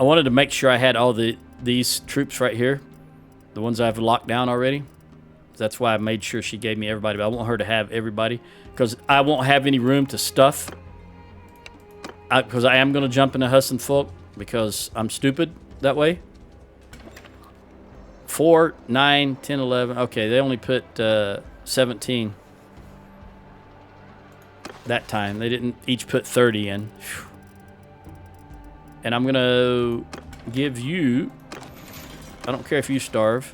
S1: I wanted to make sure I had all these troops right here. The ones I've locked down already. That's why I made sure she gave me everybody. But I want her to have everybody. Because I won't have any room to stuff. Because I am going to jump into Huss and Folk. Because I'm stupid that way. 4, 9, 10, 11. Okay, they only put 17. That time. They didn't each put 30 in. Whew. And I'm going to give you... I don't care if you starve.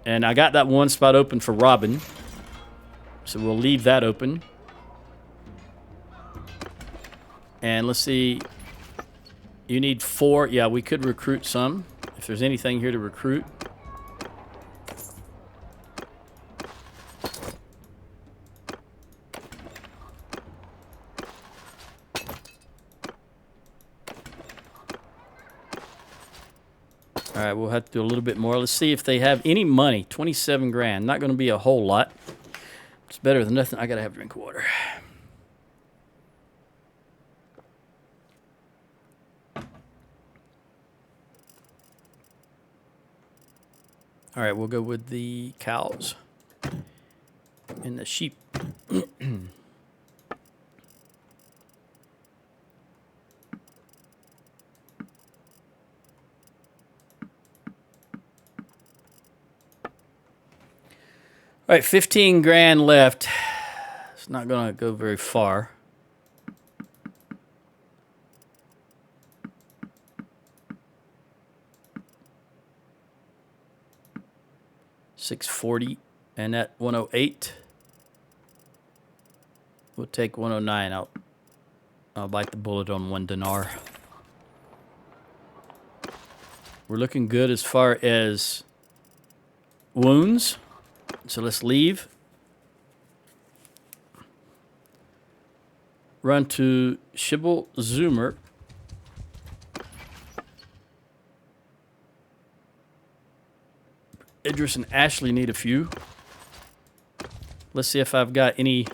S1: And I got that one spot open for Robin. So we'll leave that open. And let's see. You need 4. Yeah, we could recruit some. If there's anything here to recruit. All right, we'll have to do a little bit more. Let's see if they have any money. 27 grand. Not going to be a whole lot. It's better than nothing. I got to have a drink of water. All right, we'll go with the cows and the sheep. All right, 15 grand left. It's not going to go very far. $640 and at 108. We'll take 109 I'll bite the bullet on 1 dinar. We're looking good as far as wounds. So let's leave. Run to Shibble Zoomer. Idris and Ashley need a few. Let's see if I've got any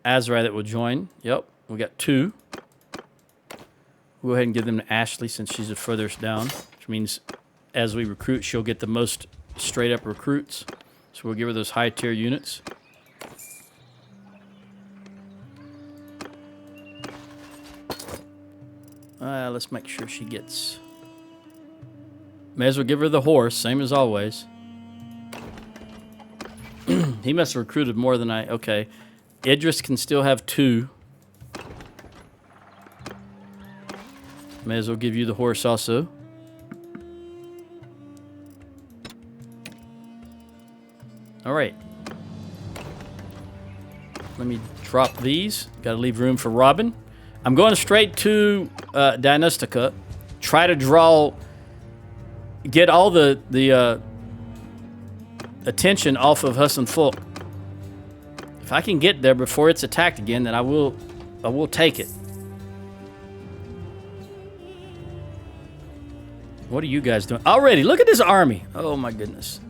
S1: Azrai that will join. Yep, we got 2. We'll go ahead and give them to Ashley since she's the furthest down, which means as we recruit, she'll get the most straight up recruits. So we'll give her those high tier units. Let's make sure she gets... May as well give her the horse, same as always. He must have recruited more than I... Okay. Idris can still have 2. May as well give you the horse also. All right. Let me drop these. Got to leave room for Robin. I'm going straight to Dynastica. Try to draw... Get all the attention off of Huss and Folk. If I can get there before it's attacked again, then I will take it. What are you guys doing? Already, look at this army. Oh my goodness.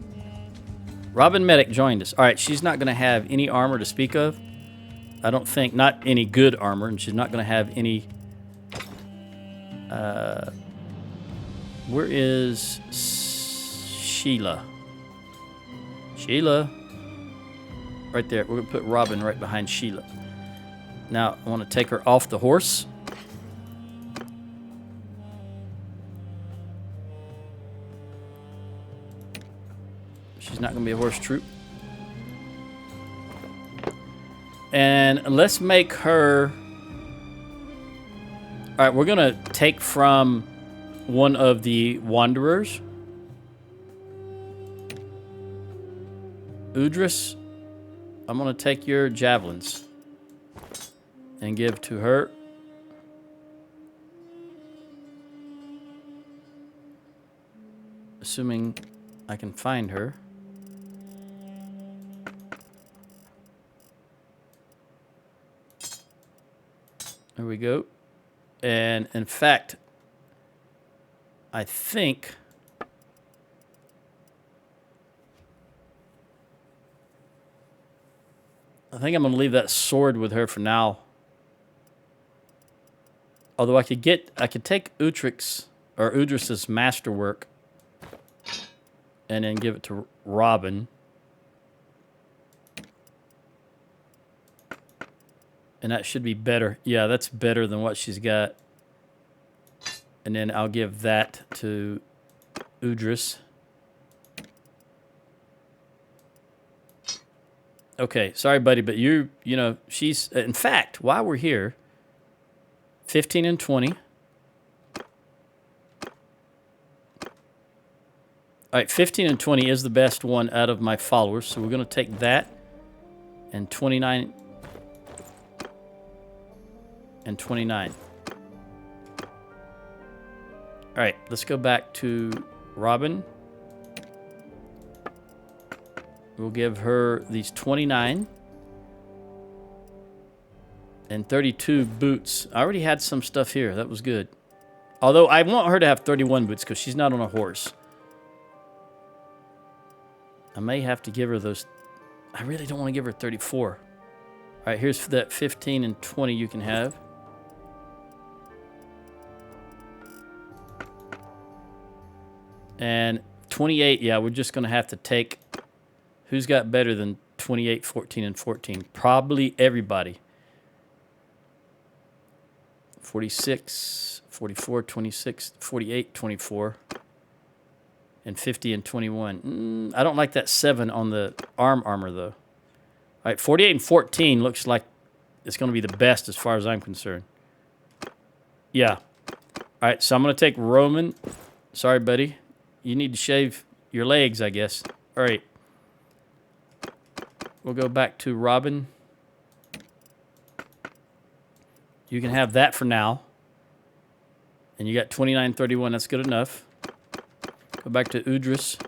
S1: Robin Medic joined us. All right, she's not going to have any armor to speak of. I don't think, not any good armor, and she's not going to have any... where is Sheila? Sheila. Right there. We're going to put Robin right behind Sheila. Now, I want to take her off the horse. She's not going to be a horse troop. And let's make her... All right, we're going to take from one of the wanderers. Udris, I'm going to take your javelins. and give to her. Assuming I can find her. There we go. And in fact, I think I'm going to leave that sword with her for now. Although I could take Udric's masterwork and then give it to Robin. And that should be better. Yeah, that's better than what she's got. And then I'll give that to Udris. Okay, sorry, buddy, but you know, she's... In fact, while we're here, 15 and 20. All right, 15 and 20 is the best one out of my followers. So we're going to take that and 29 and 29. All right, let's go back to Robin. We'll give her these 29 and 32 boots. I already had some stuff here. That was good. Although I want her to have 31 boots because she's not on a horse. I may have to give her those. I really don't want to give her 34. All right, here's that 15 and 20 you can have. And 28, yeah, we're just going to have to take... Who's got better than 28, 14, and 14? Probably everybody. 46, 44, 26, 48, 24. And 50 and 21. I don't like that 7 on the armor, though. All right, 48 and 14 looks like it's going to be the best as far as I'm concerned. Yeah. All right, so I'm going to take Roman. Sorry, buddy. You need to shave your legs, I guess. All right. We'll go back to Robin. You can have that for now. And you got 29, 31. That's good enough. Go back to Udris.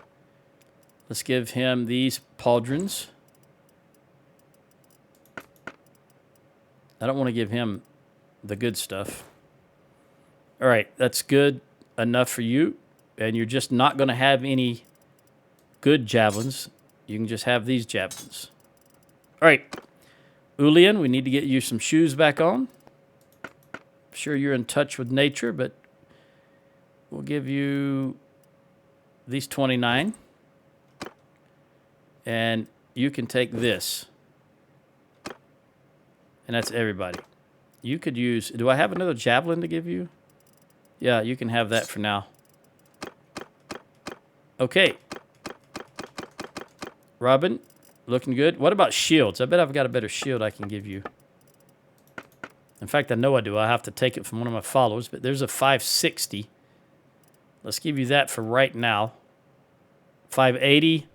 S1: Let's give him these pauldrons. I don't want to give him the good stuff. All right, that's good enough for you. And you're just not going to have any good javelins. You can just have these javelins. All right, Ulian, we need to get you some shoes back on. I'm sure you're in touch with nature, but we'll give you these 29. And you can take this. And that's everybody. You could use... Do I have another javelin to give you? Yeah, you can have that for now. Okay. Robin, looking good. What about shields? I bet I've got a better shield I can give you. In fact, I know I do. I have to take it from one of my followers, but there's a 560. Let's give you that for right now. 580,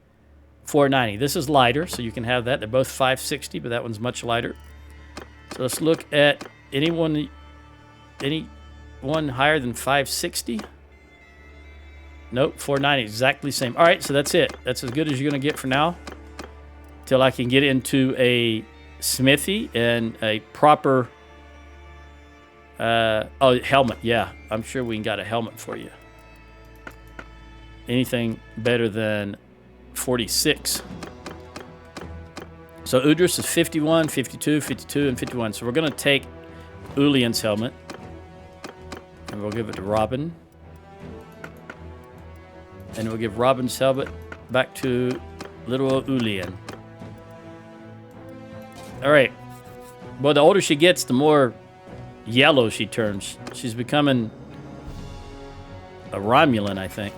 S1: 490. This is lighter, so you can have that. They're both 560, but that one's much lighter. So let's look at anyone higher than 560. Nope, 490, exactly the same. All right, so that's it. That's as good as you're going to get for now. Till I can get into a smithy and a proper... helmet. Yeah, I'm sure we can got a helmet for you. Anything better than 46. So Udris is 51, 52, 52, and 51. So we're going to take Ulian's helmet. And we'll give it to Robin. And we'll give Robin's helmet back to little Ulian. All right. Well, the older she gets, the more yellow she turns. She's becoming a Romulan, I think.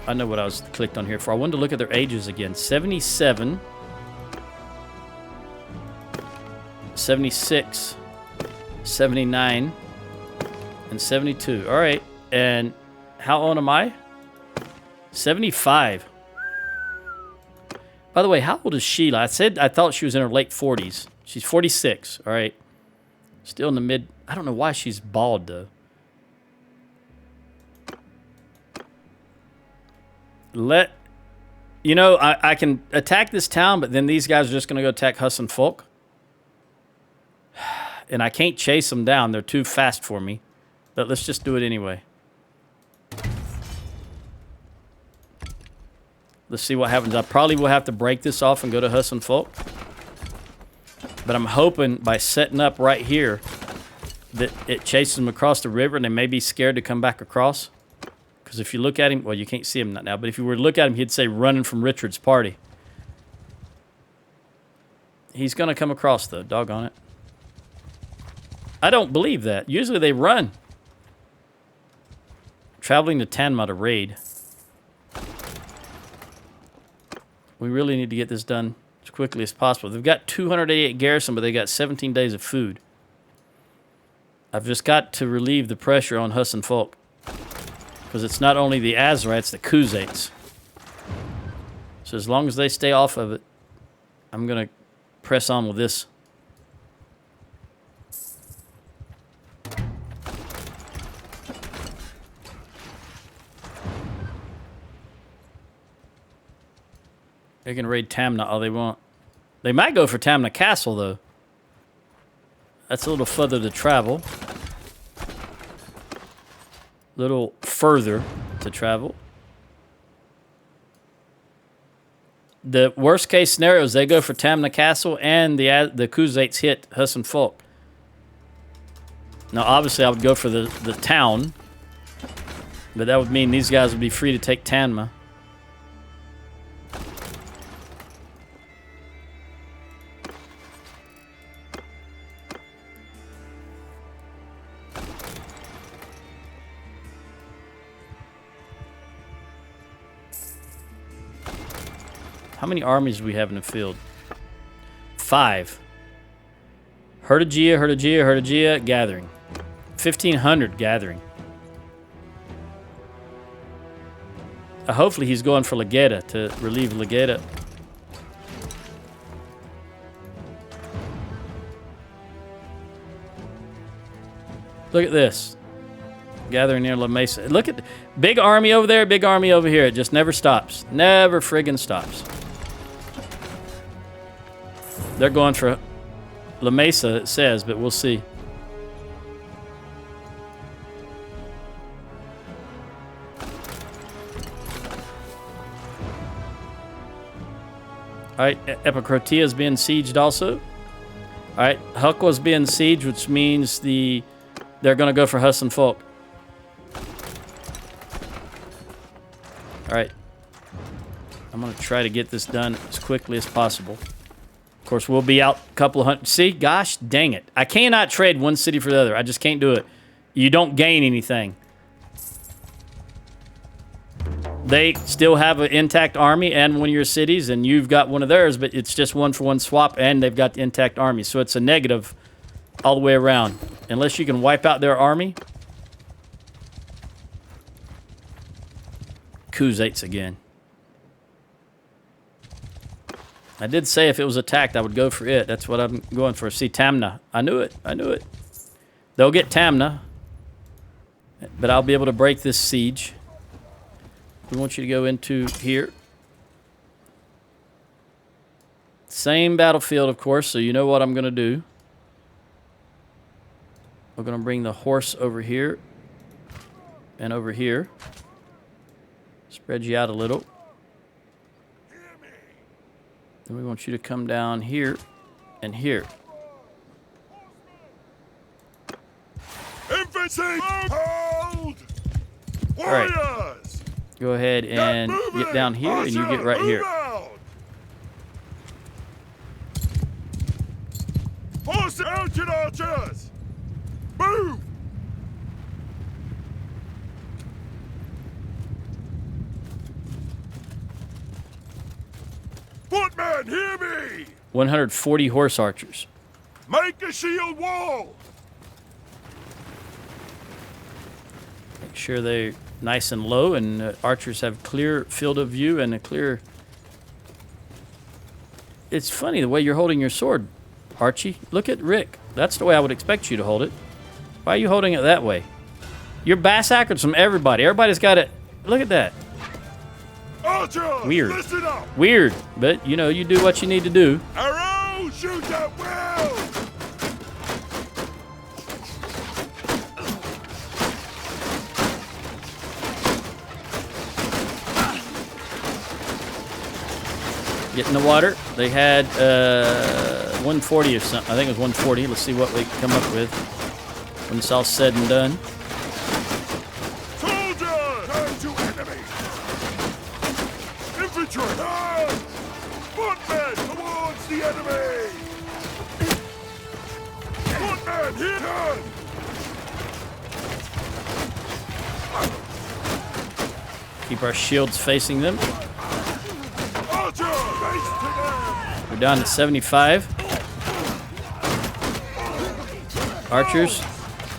S1: I know what I was clicked on here for. I wanted to look at their ages again. 77. 76. 79. And 72. All right. And how old am I? 75. By the way, how old is Sheila? I thought she was in her late 40s. She's 46, all right? Still in the mid... I don't know why she's bald, though. You know, I can attack this town, but then these guys are just going to go attack Huss and Folk. And I can't chase them down. They're too fast for me. But let's just do it anyway. Let's see what happens. I probably will have to break this off and go to Huss and Folk. But I'm hoping by setting up right here that it chases them across the river and they may be scared to come back across. Because if you look at him, well, you can't see him now, but if you were to look at him, he'd say running from Richard's party. He's going to come across, though. Doggone it. I don't believe that. Usually they run. Traveling to Tanma to raid. We really need to get this done as quickly as possible. They've got 288 garrison, but they got 17 days of food. I've just got to relieve the pressure on Huss and Folk. Because it's not only the Azarites, the Khuzaits. So as long as they stay off of it, I'm going to press on with this. They can raid Tamna all they want. They might go for Tamna Castle, though. That's a little further to travel. Little further to travel. The worst case scenario is they go for Tamna Castle and the Khuzaits hit Huss and Folk. Now, obviously, I would go for the town, but that would mean these guys would be free to take Tanma. How many armies do we have in the field? 5. Herdagia, gathering. 1,500 gathering. Hopefully he's going for Legeda to relieve Legeda. Look at this. Gathering near La Mesa. Look at big army over there, big army over here. It just never stops. Never friggin' stops. They're going for La Mesa, it says, but we'll see. Alright, Epicrotia is being sieged also. Alright, Hukwa's being sieged, which means they're going to go for Huss and Folk. Alright. I'm going to try to get this done as quickly as possible. Of course, we'll be out a couple of hundred. See, gosh, dang it. I cannot trade one city for the other. I just can't do it. You don't gain anything. They still have an intact army and one of your cities, and you've got one of theirs, but it's just one-for-one swap, and they've got the intact army. So it's a negative all the way around. Unless you can wipe out their army. Khuzaits again. I did say if it was attacked, I would go for it. That's what I'm going for. See, Tamna. I knew it. I knew it. They'll get Tamna. But I'll be able to break this siege. We want you to go into here. Same battlefield, of course, so you know what I'm going to do. We're going to bring the horse over here. And over here. Spread you out a little. Then we want you to come down here and here.
S2: Infantry, hold!
S1: Warriors!
S2: Warriors!
S1: Go ahead and get down here, and you get right here.
S2: Force mounted archers! Move! Footmen, hear me!
S1: 140 horse archers.
S2: Make a shield wall!
S1: Make sure they're nice and low, and archers have clear field of view and a clear It's funny the way you're holding your sword, Archie. Look at Rick. That's the way I would expect you to hold it. Why are you holding it that way? You're bass-backwards from everybody. Everybody's got it. Look at that.
S2: Archers,
S1: Weird.
S2: listen up.
S1: Weird, but you know, you do what you need to do.
S2: Arrow, shoot at will.
S1: Get in the water. They had 140 or something. I think it was 140. Let's see what we come up with when it's all said and done.
S2: Soldiers, turn to enemy. Infantry, turn. Footmen towards the enemy. Footmen, here, turn.
S1: Keep our shields facing them.
S2: Archer, face to them.
S1: We're down to 75. Archers,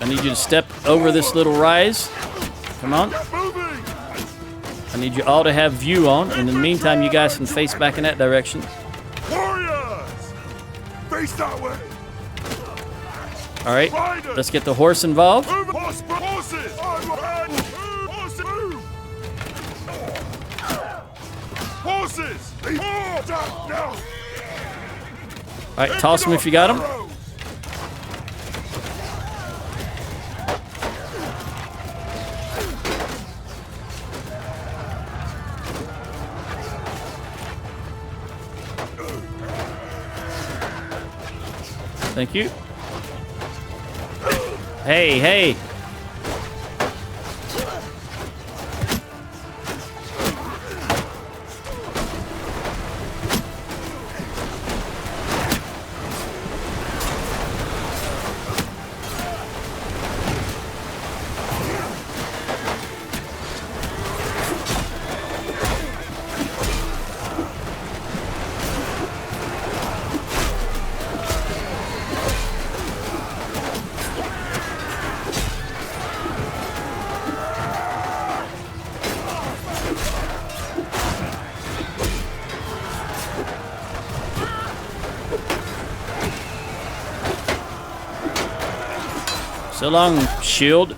S1: I need you to step over this little rise. Come on.
S2: Get moving.
S1: I need you all to have view on. In the meantime, you guys can face back in that direction.
S2: Warriors, face that way.
S1: All right,
S2: Riders,
S1: let's get the horse involved.
S2: move. Horses. Horses, move. Horses, leave. Now.
S1: All right, toss them if you got them.
S2: Arrows.
S1: Thank you. Hey, hey. So long, shield.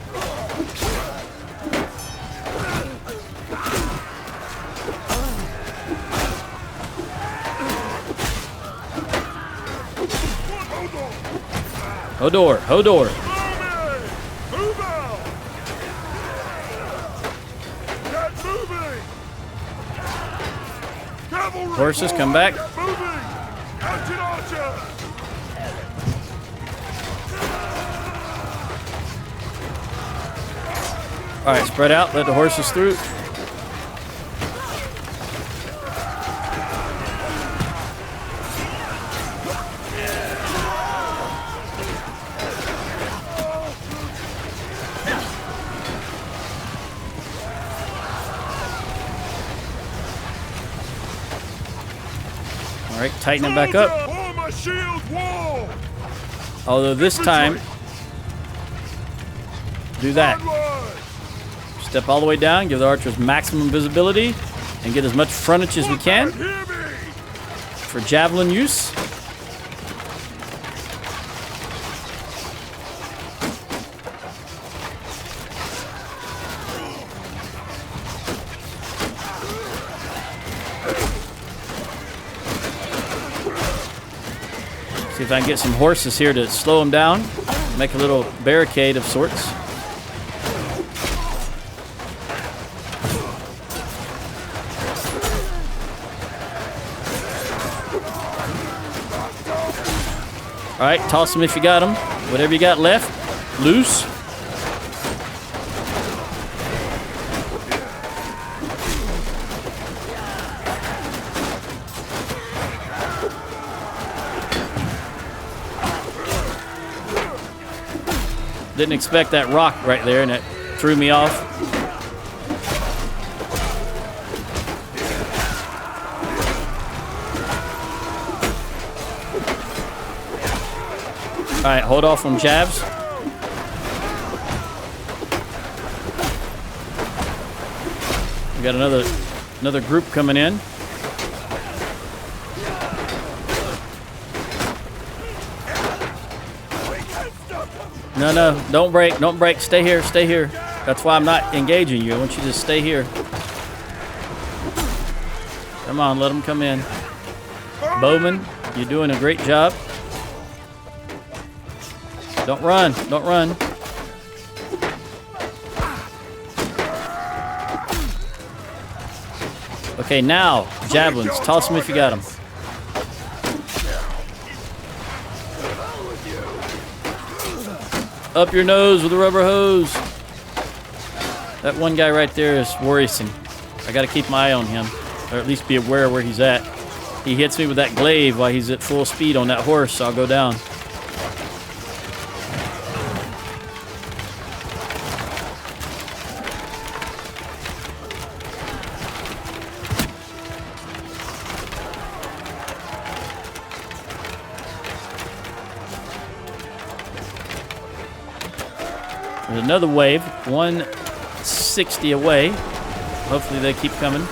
S1: Hodor, Hodor.
S2: Move out. Get moving. Cavalry.
S1: Horses, come back.
S2: Get moving. Captain Archer.
S1: All right, spread out. Let the horses through. All right, tighten it back up.
S2: Form a shield wall.
S1: Although this time, do that.
S2: Onward.
S1: Step all the way down, give the archers maximum visibility, and get as much frontage as we can
S2: Hear me.
S1: for javelin use. See if I can get some horses here to slow them down, make a little barricade of sorts. All right, toss them if you got them. Whatever you got left, loose. Didn't expect that rock right there, and it threw me off. All right, hold off on jabs. We got another group coming in. No, don't break, don't break. Stay here, stay here. That's why I'm not engaging you. I want you to just stay here. Come on, let them come in. Bowman, you're doing a great job. Don't run, don't run. Okay, now, javelins. Toss them if you got them. Up your nose with a rubber hose. That one guy right there is worrisome. I got to keep my eye on him, or at least be aware of where he's at. He hits me with that glaive while he's at full speed on that horse, so I'll go down. There's another wave, 160 away. Hopefully they keep coming.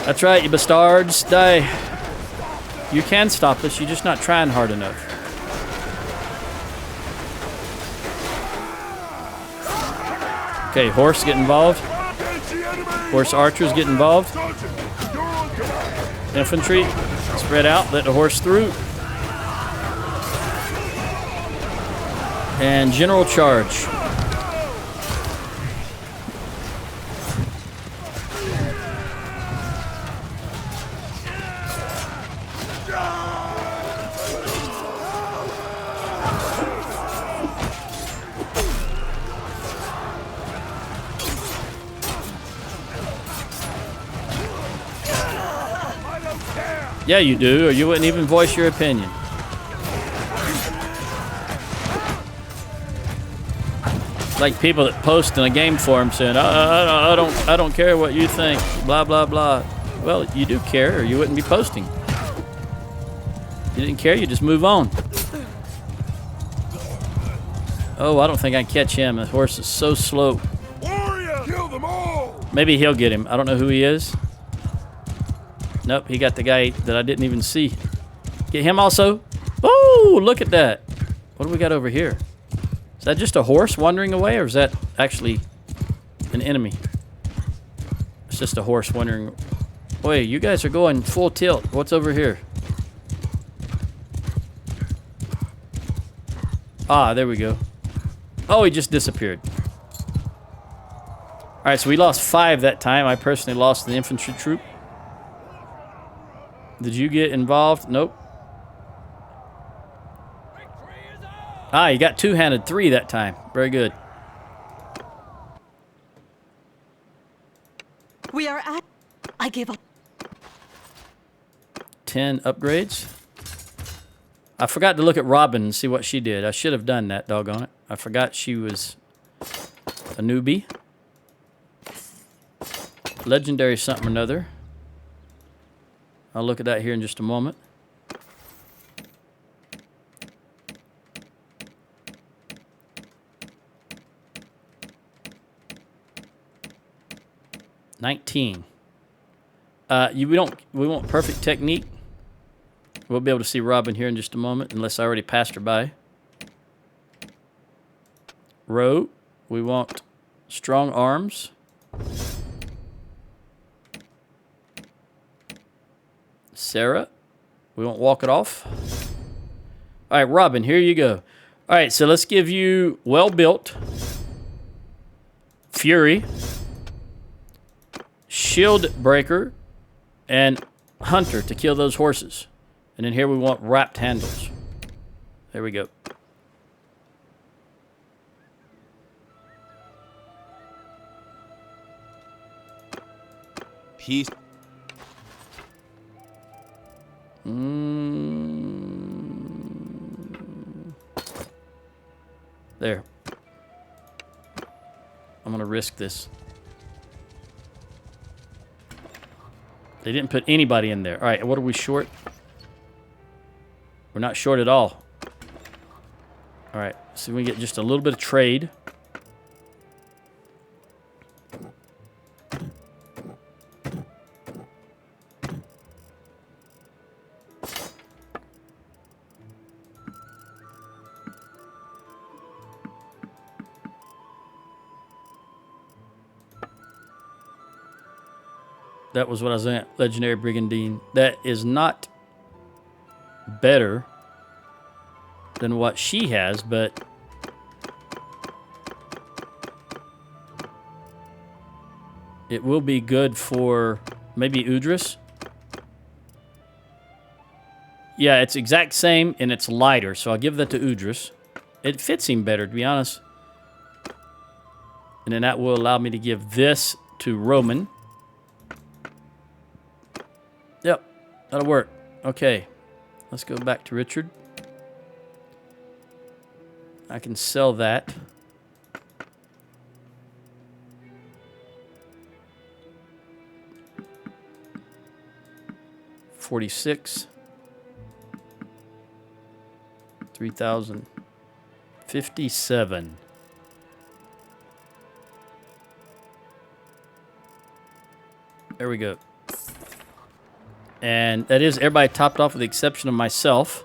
S1: That's right, you bastards. Die. You can stop us, you're just not trying hard enough. Okay, horse get involved. Horse archers get involved. Infantry, spread out, let the horse through. And general charge. Yeah, you do, or you wouldn't even voice your opinion. Like people that post in a game forum saying, I don't care what you think, blah, blah, blah. Well, you do care, or you wouldn't be posting. You didn't care, you just move on. Oh, I don't think I can catch him. The horse is so slow.
S2: Warrior! Kill them all!
S1: Maybe he'll get him. I don't know who he is. Nope, he got the guy that I didn't even see. Get him also. Oh, look at that. What do we got over here? Is that just a horse wandering away, or is that actually an enemy? It's just a horse wandering. Wait, you guys are going full tilt. What's over here? Ah, there we go. Oh, he just disappeared. All right, so we lost 5 that time. I personally lost an infantry troop. Did you get involved? Nope. Ah, you got two-handed 3 that time. Very good.
S5: We are at... I give up.
S1: 10 upgrades. I forgot to look at Robin and see what she did. I should have done that, doggone it. I forgot she was a newbie. Legendary something or another. I'll look at that here in just a moment. $19. We want perfect technique. We'll be able to see Robin here in just a moment, unless I already passed her by. Row, we want strong arms. Sarah, we won't walk it off. All right, Robin, here you go. All right, so let's give you well-built, fury, shield breaker, and hunter to kill those horses. And then here we want wrapped handles. There we go.
S3: Peace.
S1: There. I'm gonna risk this. They didn't put anybody in there. All right, what are we short? We're not short at all. All right, so we get just a little bit of trade. That was what I was at. Legendary Brigandine. That is not better than what she has, but it will be good for maybe Udris. Yeah, it's exact same and it's lighter, so I'll give that to Udris. It fits him better, to be honest. And then that will allow me to give this to Roman. Yep, that'll work. Okay, let's go back to Richard. I can sell that. $46. 3,000. 57. There we go. And that is everybody topped off with the exception of myself.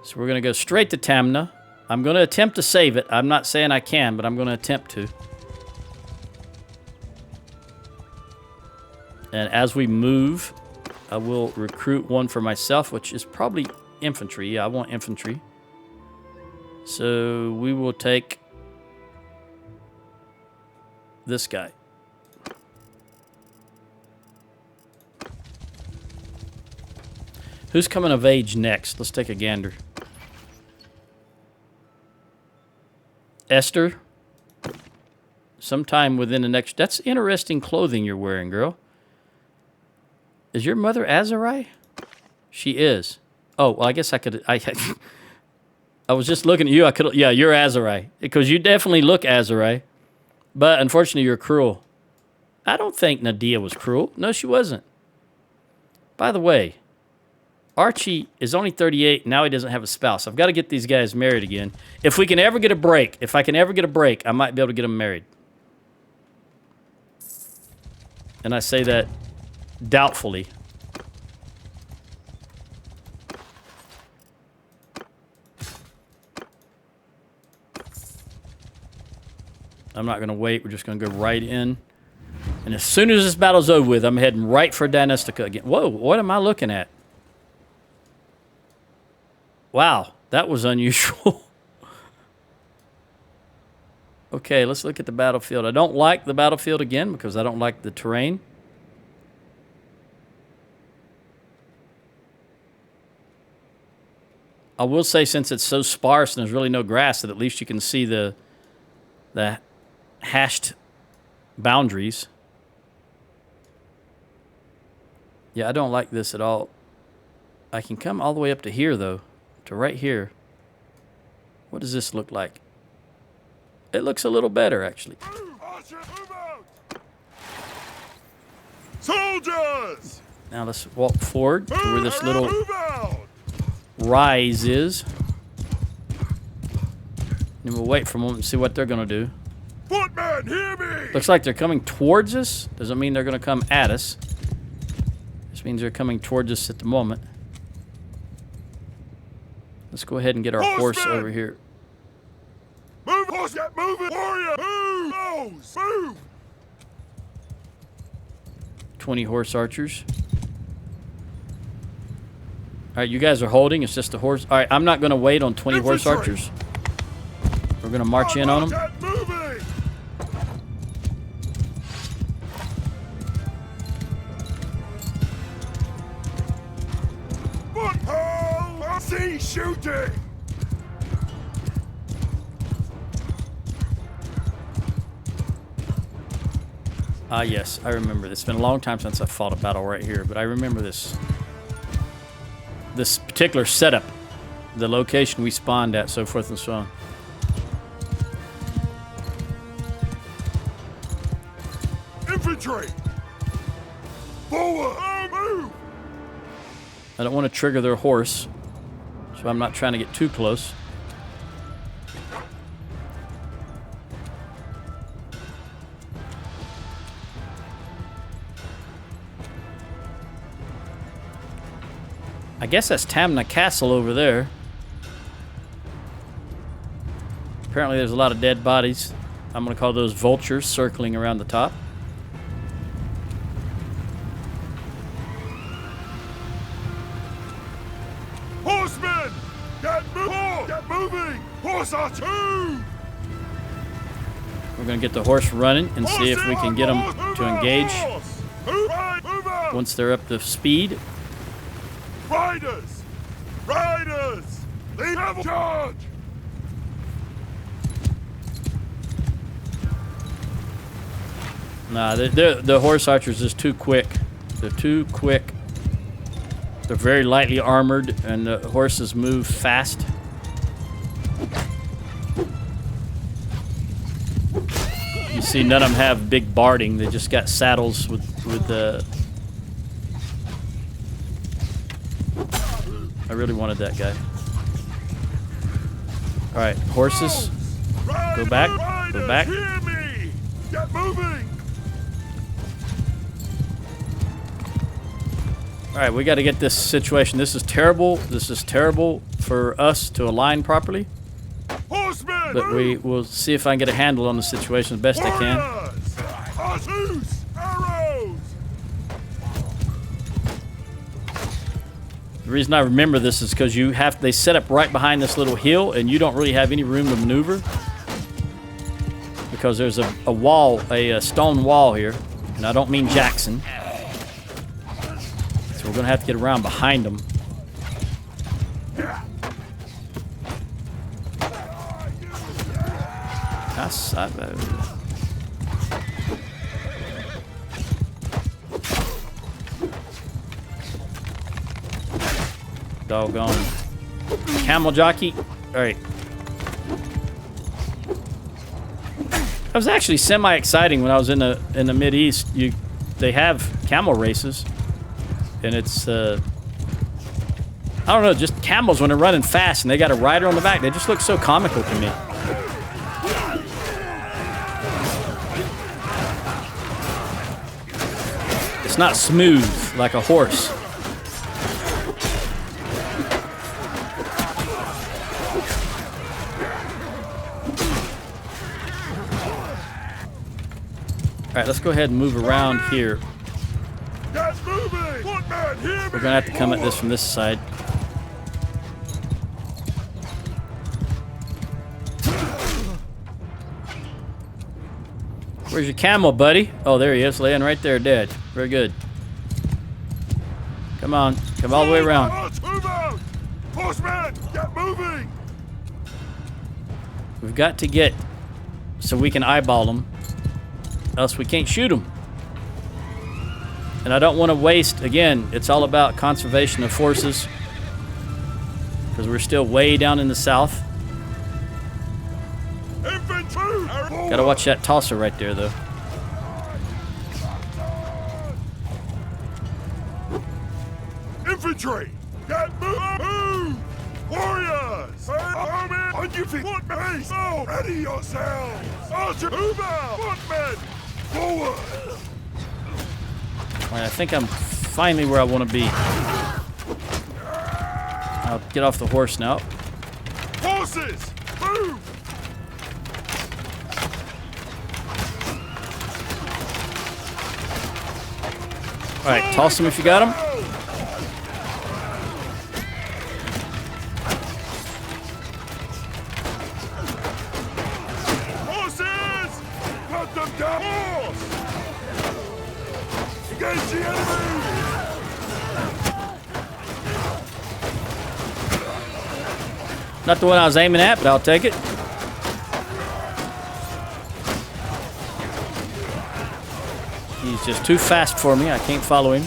S1: So we're going to go straight to Tamna. I'm going to attempt to save it. I'm not saying I can, but I'm going to attempt to. And as we move, I will recruit one for myself, which is probably infantry. Yeah, I want infantry. So we will take this guy. Who's coming of age next? Let's take a gander. Esther. Sometime within the next... That's interesting clothing you're wearing, girl. Is your mother Azarai? She is. Oh, well, I guess I could... I was just looking at you. I could... Yeah, you're Azarai. Because you definitely look Azarai. But unfortunately, you're cruel. I don't think Nadia was cruel. No, she wasn't. By the way... Archie is only 38. Now he doesn't have a spouse. I've got to get these guys married again. If we can ever get a break, if I can ever get a break, I might be able to get them married. And I say that doubtfully. I'm not going to wait. We're just going to go right in. And as soon as this battle's over with, I'm heading right for Danestica again. Whoa, what am I looking at? Wow, that was unusual. Okay, let's look at the battlefield. I don't like the battlefield again because I don't like the terrain. I will say since it's so sparse and there's really no grass that at least you can see the hashed boundaries. Yeah, I don't like this at all. I can come all the way up to here though. To right here. What does this look like? It looks a little better, actually.
S2: Soldiers!
S1: Now let's walk forward to where this little rise is. And we'll wait for a moment and see what they're going to do.
S2: Footman, hear me!
S1: Looks like they're coming towards us. Doesn't mean they're going to come at us. This means they're coming towards us at the moment. Let's go ahead and get our horse over here.
S2: Move, horse, get moving, warrior! Move! Move!
S1: 20 horse archers. All right, you guys are holding. It's just a horse. All right, I'm not going to wait on 20 horse archers. We're going to march in on them.
S2: See shooting!
S1: Ah, yes, I remember this. It's been a long time since I fought a battle right here, but I remember this. This particular setup, the location we spawned at, so forth and so on.
S2: Infantry! Forward! Move!
S1: I don't want to trigger their horse, so I'm not trying to get too close. I guess that's Tamna Castle over there. Apparently there's a lot of dead bodies. I'm going to call those vultures circling around the top.
S2: moving! Horse archer! Move!
S1: We're going to get the horse running and see if we can get them to engage
S2: Move out!
S1: once they're up to speed.
S2: Riders! Riders! Lead level charge!
S1: Nah, the horse archers is too quick. They're too quick. They're very lightly armored, and the horses move fast. You see, none of them have big barding. They just got saddles with I really wanted that guy. All right, horses. Go back. Go back.
S2: Hear me! Get moving!
S1: All right, we got to get this situation. This is terrible. This is terrible for us to align properly.
S2: Horsemen!
S1: But we will see if I can get a handle on the situation as best I can.
S2: Arrows! Arrows!
S1: The reason I remember this is because they set up right behind this little hill, and you don't really have any room to maneuver because there's a wall, a stone wall here, and I don't mean Jackson. So we're gonna have to get around behind them. Doggone camel jockey. All right. That was actually semi-exciting when I was in the Mideast. They have camel races, and it's I don't know, just camels when they're running fast and they got a rider on the back. They just look so comical to me. It's not smooth like a horse. All right, let's go ahead and move around here. We're gonna have to come at this from this side. Where's your camel, buddy? Oh, there he is, laying right there dead. Very good. Come on, come all the way around.
S2: Horseman, get moving!
S1: We've got to get so we can eyeball them, else we can't shoot them. And I don't want to waste, again, it's all about conservation of forces because we're still way down in the south.
S2: Infantry!
S1: Gotta watch that tosser right there, though.
S2: Infantry! Get move! Warriors! Army! On your feet! Footmen! Oh, ready yourselves! Archer! Move out! Footmen! Forward!
S1: All right, I think I'm finally where I want to be. I'll get off the horse now.
S2: Horses! Move!
S1: All right, toss them if you got them.
S2: Horses! Cut them down! Horse! Engage the enemy!
S1: Not the one I was aiming at, but I'll take it. He's just too fast for me. I can't follow him.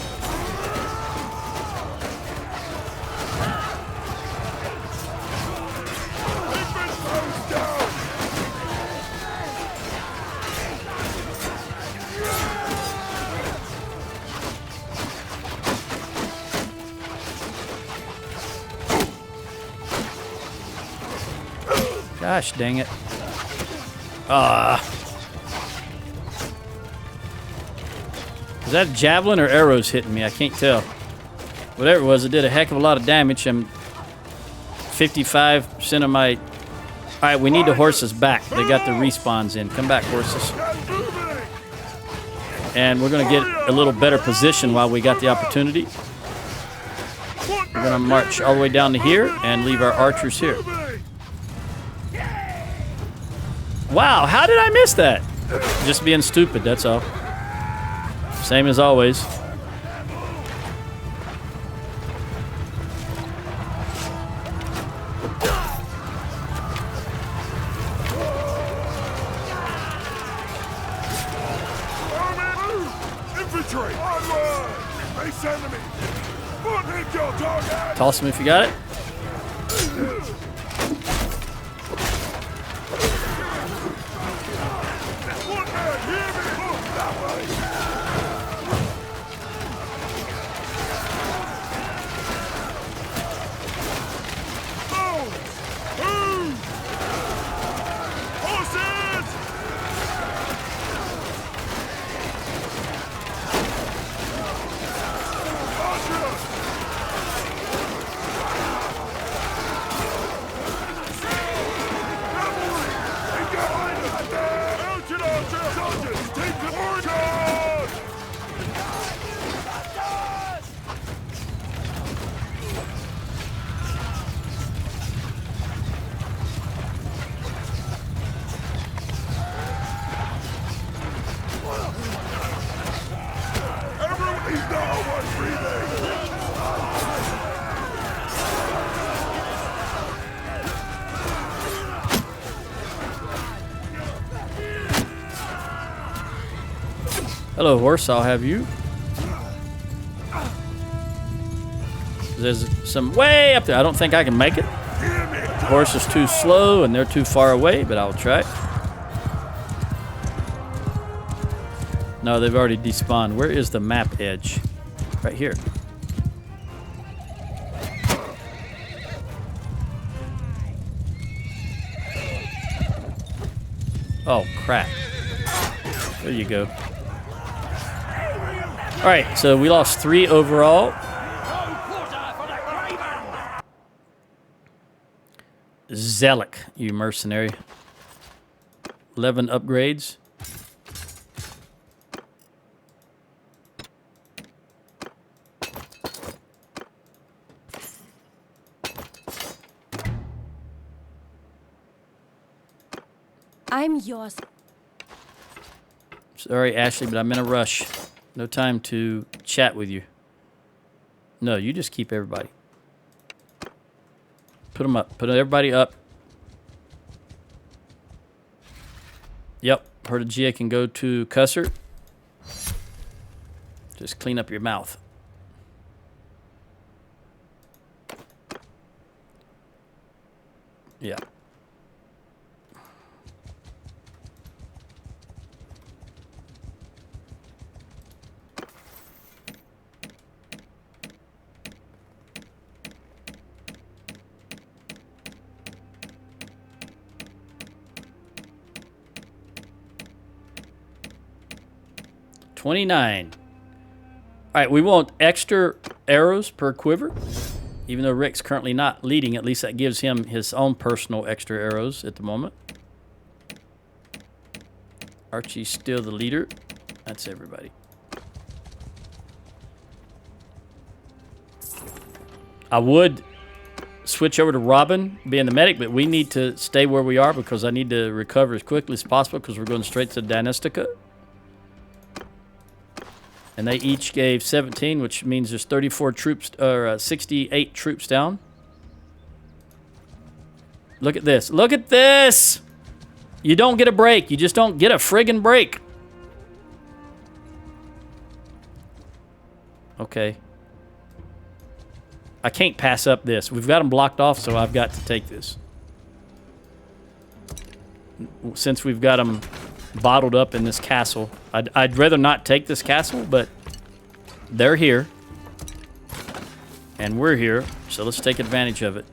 S1: Gosh dang it. Is that a javelin or arrows hitting me? I can't tell. Whatever it was, it did a heck of a lot of damage. I'm 55% of my... Alright, we need the horses back. They got the respawns in. Come back, horses. And we're going to get a little better position while we got the opportunity. We're going to march all the way down to here and leave our archers here. Wow, how did I miss that? Just being stupid, that's all. Same as always.
S2: Infantry! Onward! Face enemy! Foot hit your target!
S1: Toss him if you got it.
S2: Footman, hear me! Look that way! Move! Move! Horses! Archers! Cavalry! Take behind us! Mounted archers! Soldiers, take the charge! Everyone, he's no one breathing!
S1: Hello, horse. I'll have you. There's some way up there. I don't think I can make it. The horse is too slow and they're too far away, but I'll try. No, they've already despawned. Where is the map edge? Right here. Oh, crap. There you go. All right, so we lost 3 overall. Zealot, you mercenary. 11 upgrades.
S4: I'm yours.
S1: Sorry, Ashley, but I'm in a rush. No time to chat with you. No, you just keep everybody. Put them up. Put everybody up. Yep. Hertagia can go to Cusser. Just clean up your mouth. Yeah. $29. All right, we want extra arrows per quiver. Even though Rick's currently not leading, at least that gives him his own personal extra arrows at the moment. Archie's still the leader. That's everybody. I would switch over to Robin being the medic, but we need to stay where we are because I need to recover as quickly as possible because we're going straight to Danistica. And they each gave 17, which means there's 34 troops, or 68 troops down. Look at this. Look at this! You don't get a break. You just don't get a friggin' break. Okay. I can't pass up this. We've got them blocked off, so I've got to take this. Since we've got them bottled up in this castle. I'd rather not take this castle, but they're here. And we're here, so let's take advantage of it.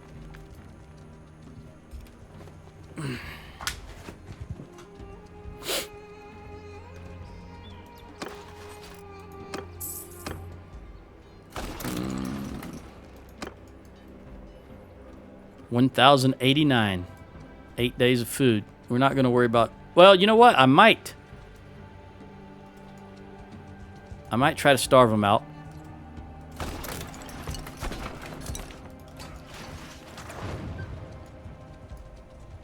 S1: $1,089. 8 days of food. We're not going to worry about... Well, you know what? I might try to starve them out.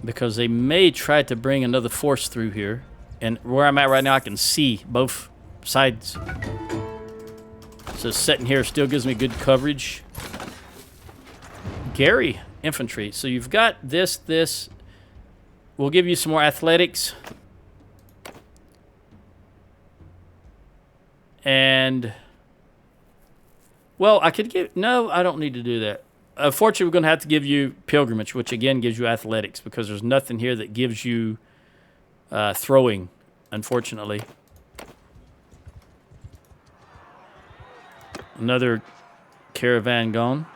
S1: because they may try to bring another force through here. And where I'm at right now, I can see both sides. So sitting here still gives me good coverage. Gary infantry. So you've got this. We'll give you some more athletics. And, well, I could give... No, I don't need to do that. Unfortunately, we're going to have to give you pilgrimage, which, again, gives you athletics, because there's nothing here that gives you throwing, unfortunately. Another caravan gone.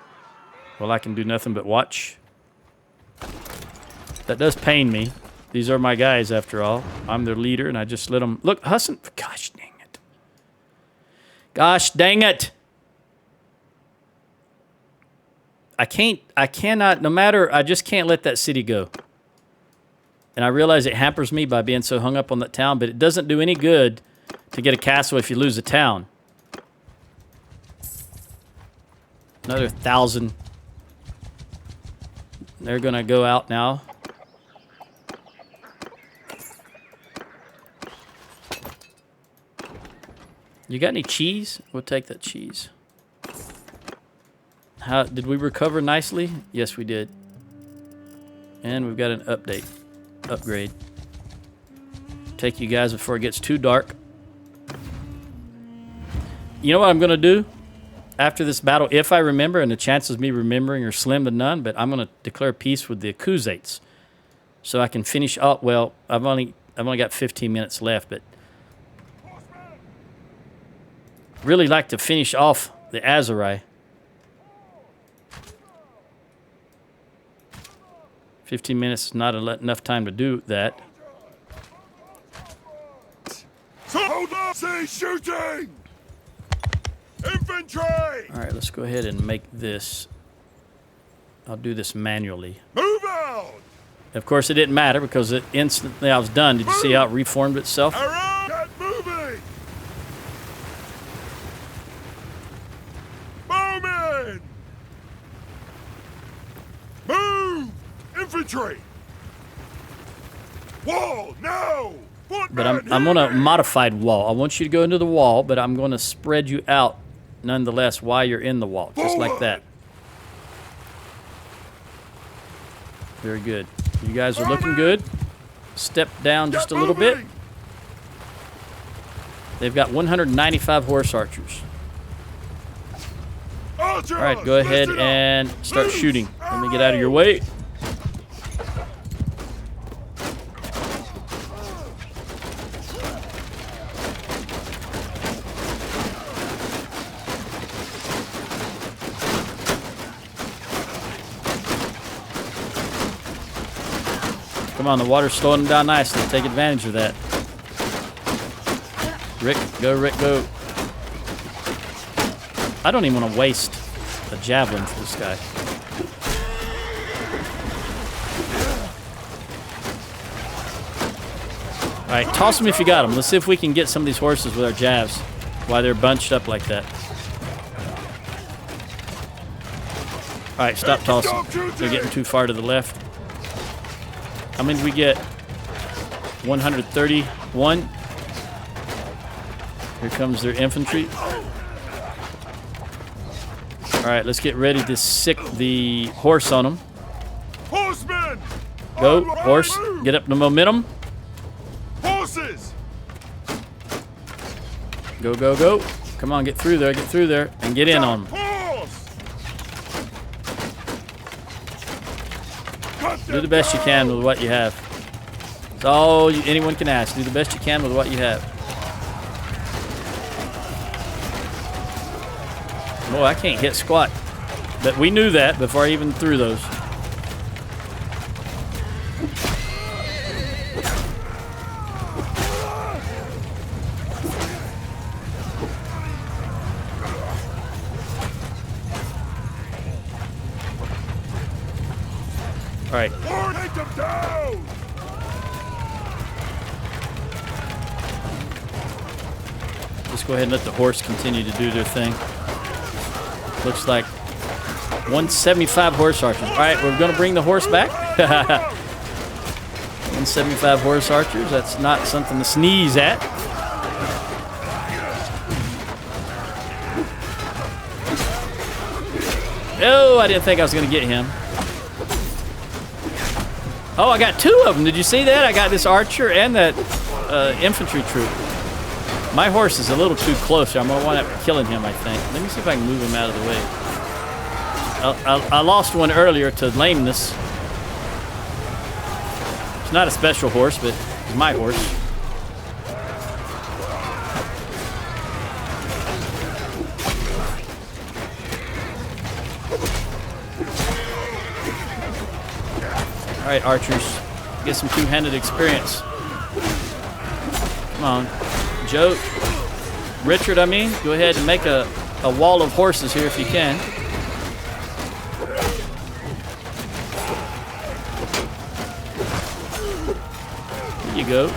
S1: Well, I can do nothing but watch. That does pain me. These are my guys, after all. I'm their leader, and I just let them... Look, Husson... Gosh dang it. Gosh dang it! I cannot, no matter... I just can't let that city go. And I realize it hampers me by being so hung up on that town, but it doesn't do any good to get a castle if you lose a town. Another 1,000. They're going to go out now. You got any cheese? We'll take that cheese. How did we recover nicely? Yes, we did. And we've got an upgrade. Take you guys before it gets too dark. You know what I'm going to do? After this battle, if I remember, and the chances of me remembering are slim to none, but I'm going to declare peace with the Khuzaits, so I can finish up. Well, I've only got 15 minutes left, but really like to finish off the Azurai. 15 minutes is not enough time to do that.
S2: Hold up! See shooting! Infantry!
S1: All right, let's go ahead and make this. I'll do this manually.
S2: Move out!
S1: Of course, it didn't matter because instantly I was done. Did you see how it reformed itself?
S2: Around! Get moving! Bowman! Move! Infantry! Wall, now!
S1: But I'm on a modified wall. I want you to go into the wall, but I'm going to spread you out nonetheless while you're in the wall, just like that. Very good. You guys are looking good. Step down just a little bit. They've got 195 horse archers. All right, go ahead and start shooting. Let me get out of your way. Come on, the water's slowing them down nicely. Take advantage of that. Rick, go. I don't even want to waste a javelin for this guy. All right, toss them if you got them. Let's see if we can get some of these horses with our jabs while they're bunched up like that. All right, stop tossing. They're getting too far to the left. How many did we get? 131. Here comes their infantry. All right, let's get ready to sick the horse on them.
S2: Horsemen!
S1: Go, horse. Get up the momentum.
S2: Horses!
S1: Go. Come on, get through there, and get in on them. Do the best you can with what you have. That's all anyone can ask. Do the best you can with what you have. Boy, I can't hit squat. But we knew that before I even threw those. All right.
S2: Take them down!
S1: Let's go ahead and let the horse continue to do their thing. Looks like 175 horse archers. All right, we're going to bring the horse back. 175 horse archers. That's not something to sneeze at. Oh, I didn't think I was going to get him. Oh, I got 2 of them. Did you see that? I got this archer and that infantry troop. My horse is a little too close. I'm going to wind up killing him, I think. Let me see if I can move him out of the way. I lost one earlier to lameness. It's not a special horse, but it's my horse. All right, archers, get some two-handed experience. Come on, Joe, Richard, I mean, go ahead and make a wall of horses here if you can. There you go.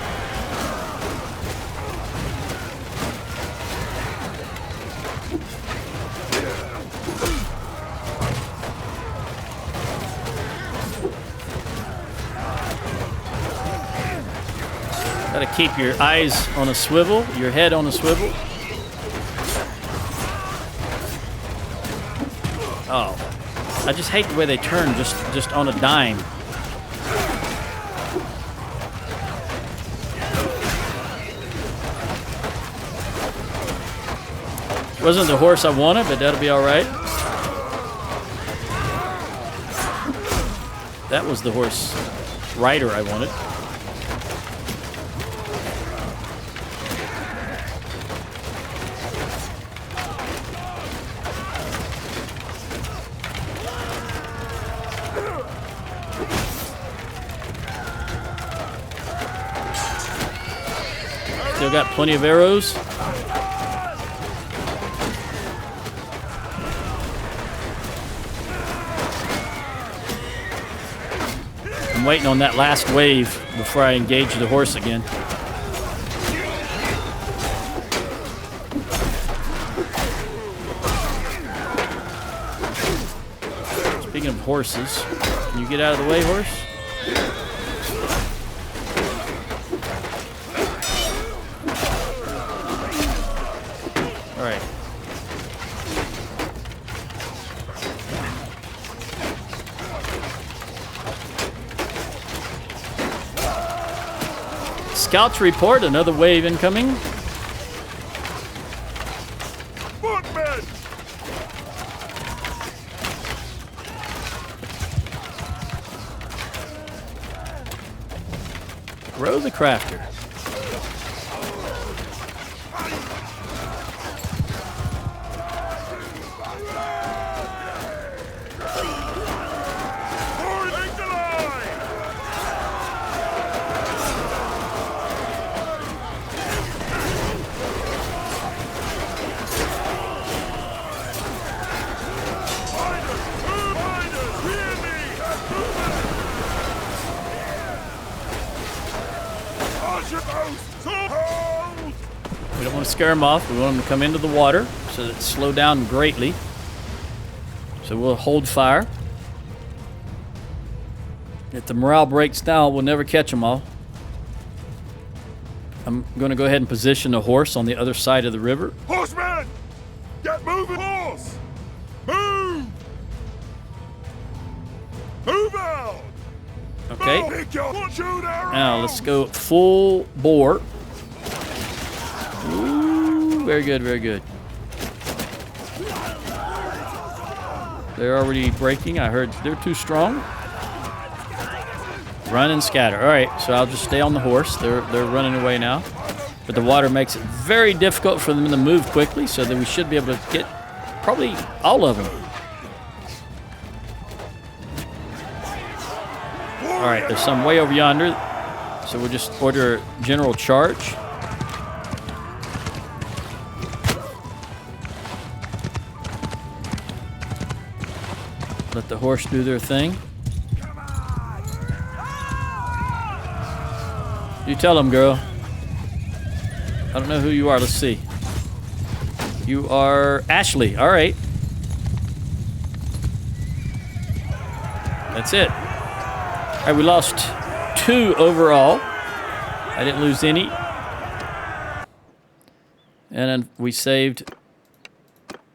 S1: Got to keep your eyes on a swivel, your head on a swivel. Oh, I just hate the way they turn just on a dime. Wasn't the horse I wanted, but that'll be all right. That was the horse rider I wanted. Still got plenty of arrows. I'm waiting on that last wave before I engage the horse again. Speaking of horses, can you get out of the way, horse? All right. Scouts report, another wave incoming.
S2: Footmen!
S1: Grow the crafter. We don't want to scare them off. We want them to come into the water so that it slow down greatly. So we'll hold fire. If the morale breaks down, we'll never catch them all. I'm going to go ahead and position a horse on the other side of the river.
S2: Horseman! Get moving! Horse! Move! Move out!
S1: Okay.
S2: Shoot arrows!
S1: Now let's go full bore. Ooh, very good, very good. They're already breaking. I heard they're too strong. Run and scatter. All right, so I'll just stay on the horse. They're running away now. But the water makes it very difficult for them to move quickly, so that we should be able to get probably all of them. All right, there's some way over yonder, so we'll just order a general charge. Let the horse do their thing. You tell them, girl. I don't know who you are. Let's see. You are Ashley. All right. That's it. All right, we lost 2 overall. I didn't lose any. And then we saved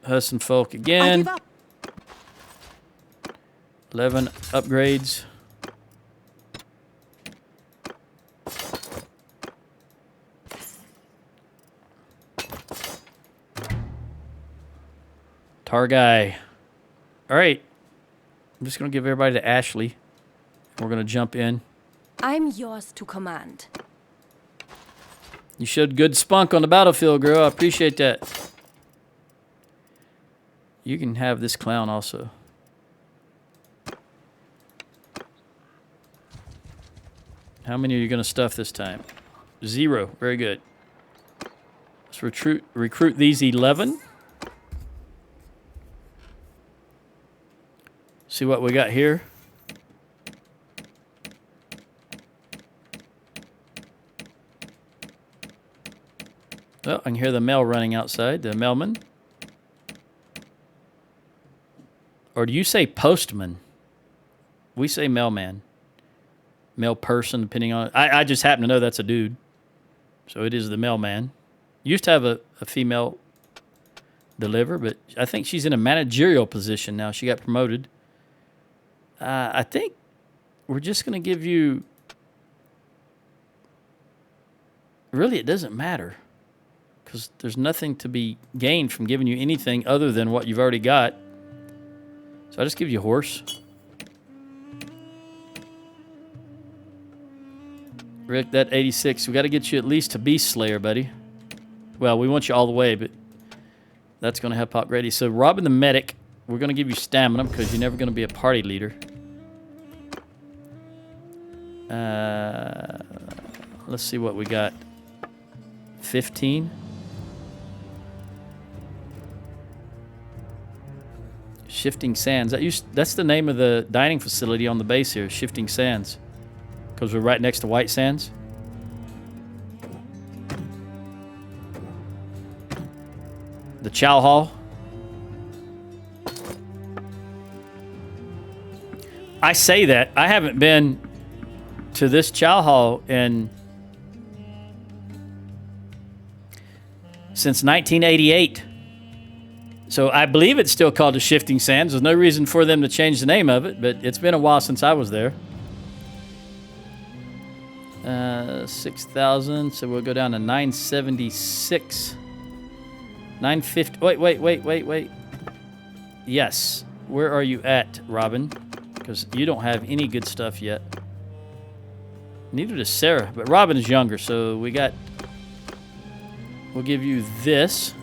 S1: Husson Folk
S5: I
S1: again.
S5: give up.
S1: 11 upgrades. Targai. All right. I'm just going to give everybody to Ashley. We're going to jump in.
S4: I'm yours to command.
S1: You showed good spunk on the battlefield, girl. I appreciate that. You can have this clown also. How many are you going to stuff this time? 0. Very good. Let's recruit these 11. See what we got here. Oh, I can hear the mail running outside, the mailman. Or do you say postman? We say mailman. Mail person, depending on... I just happen to know that's a dude. So it is the mailman. Used to have a female deliver, but I think she's in a managerial position now. She got promoted. I think we're just going to give you... Really, it doesn't matter. Because there's nothing to be gained from giving you anything other than what you've already got. So I just give you a horse. Rick, that 86, we got to get you at least to Beast Slayer, buddy. Well, we want you all the way, but that's going to have Pop Grady. So Robin the Medic, we're going to give you stamina because you're never going to be a party leader. Let's see what we got. 15. Shifting Sands. That's the name of the dining facility on the base here, Shifting Sands. Because we're right next to White Sands. The Chow Hall. I say that. I haven't been to this Chow Hall since 1988. So I believe it's still called the Shifting Sands. There's no reason for them to change the name of it, but it's been a while since I was there. 6,000, so we'll go down to 976. 950, wait. Yes, where are you at, Robin? Because you don't have any good stuff yet. Neither does Sarah, but Robin is younger, so we'll give you this.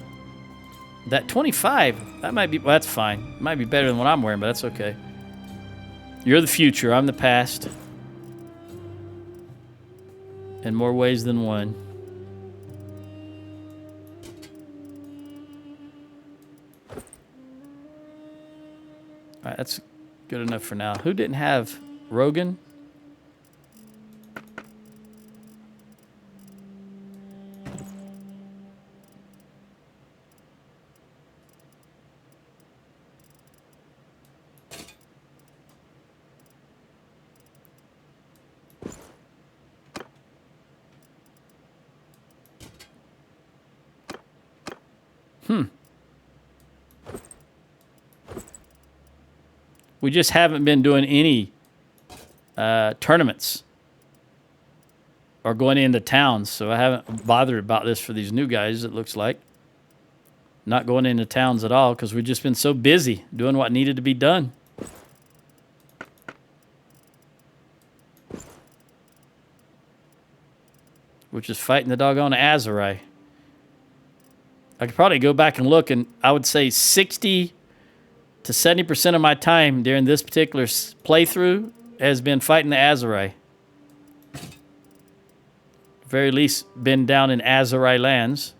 S1: That 25, that might be, well, that's fine. It might be better than what I'm wearing, but that's okay. You're the future, I'm the past. In more ways than one. All right, that's good enough for now. Who didn't have Rogan? We just haven't been doing any tournaments or going into towns, so I haven't bothered about this for these new guys, it looks like. Not going into towns at all because we've just been so busy doing what needed to be done. Which is fighting the doggone Azurai. I could probably go back and look, and I would say 60 to 70% of my time during this particular playthrough has been fighting the Azurai. Very least been down in Azurai lands.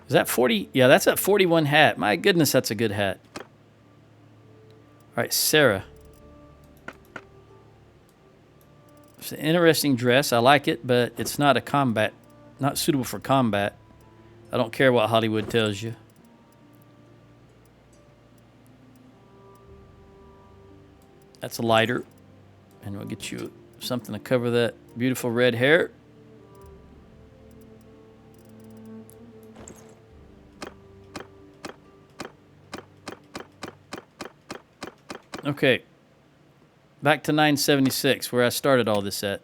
S1: Is that 40? Yeah, that's a 41 hat. My goodness, that's a good hat. All right, Sarah. It's an interesting dress. I like it, but it's not not suitable for combat. I don't care what Hollywood tells you. That's a lighter. And we'll get you something to cover that beautiful red hair. Okay. Back to 976, where I started all this at.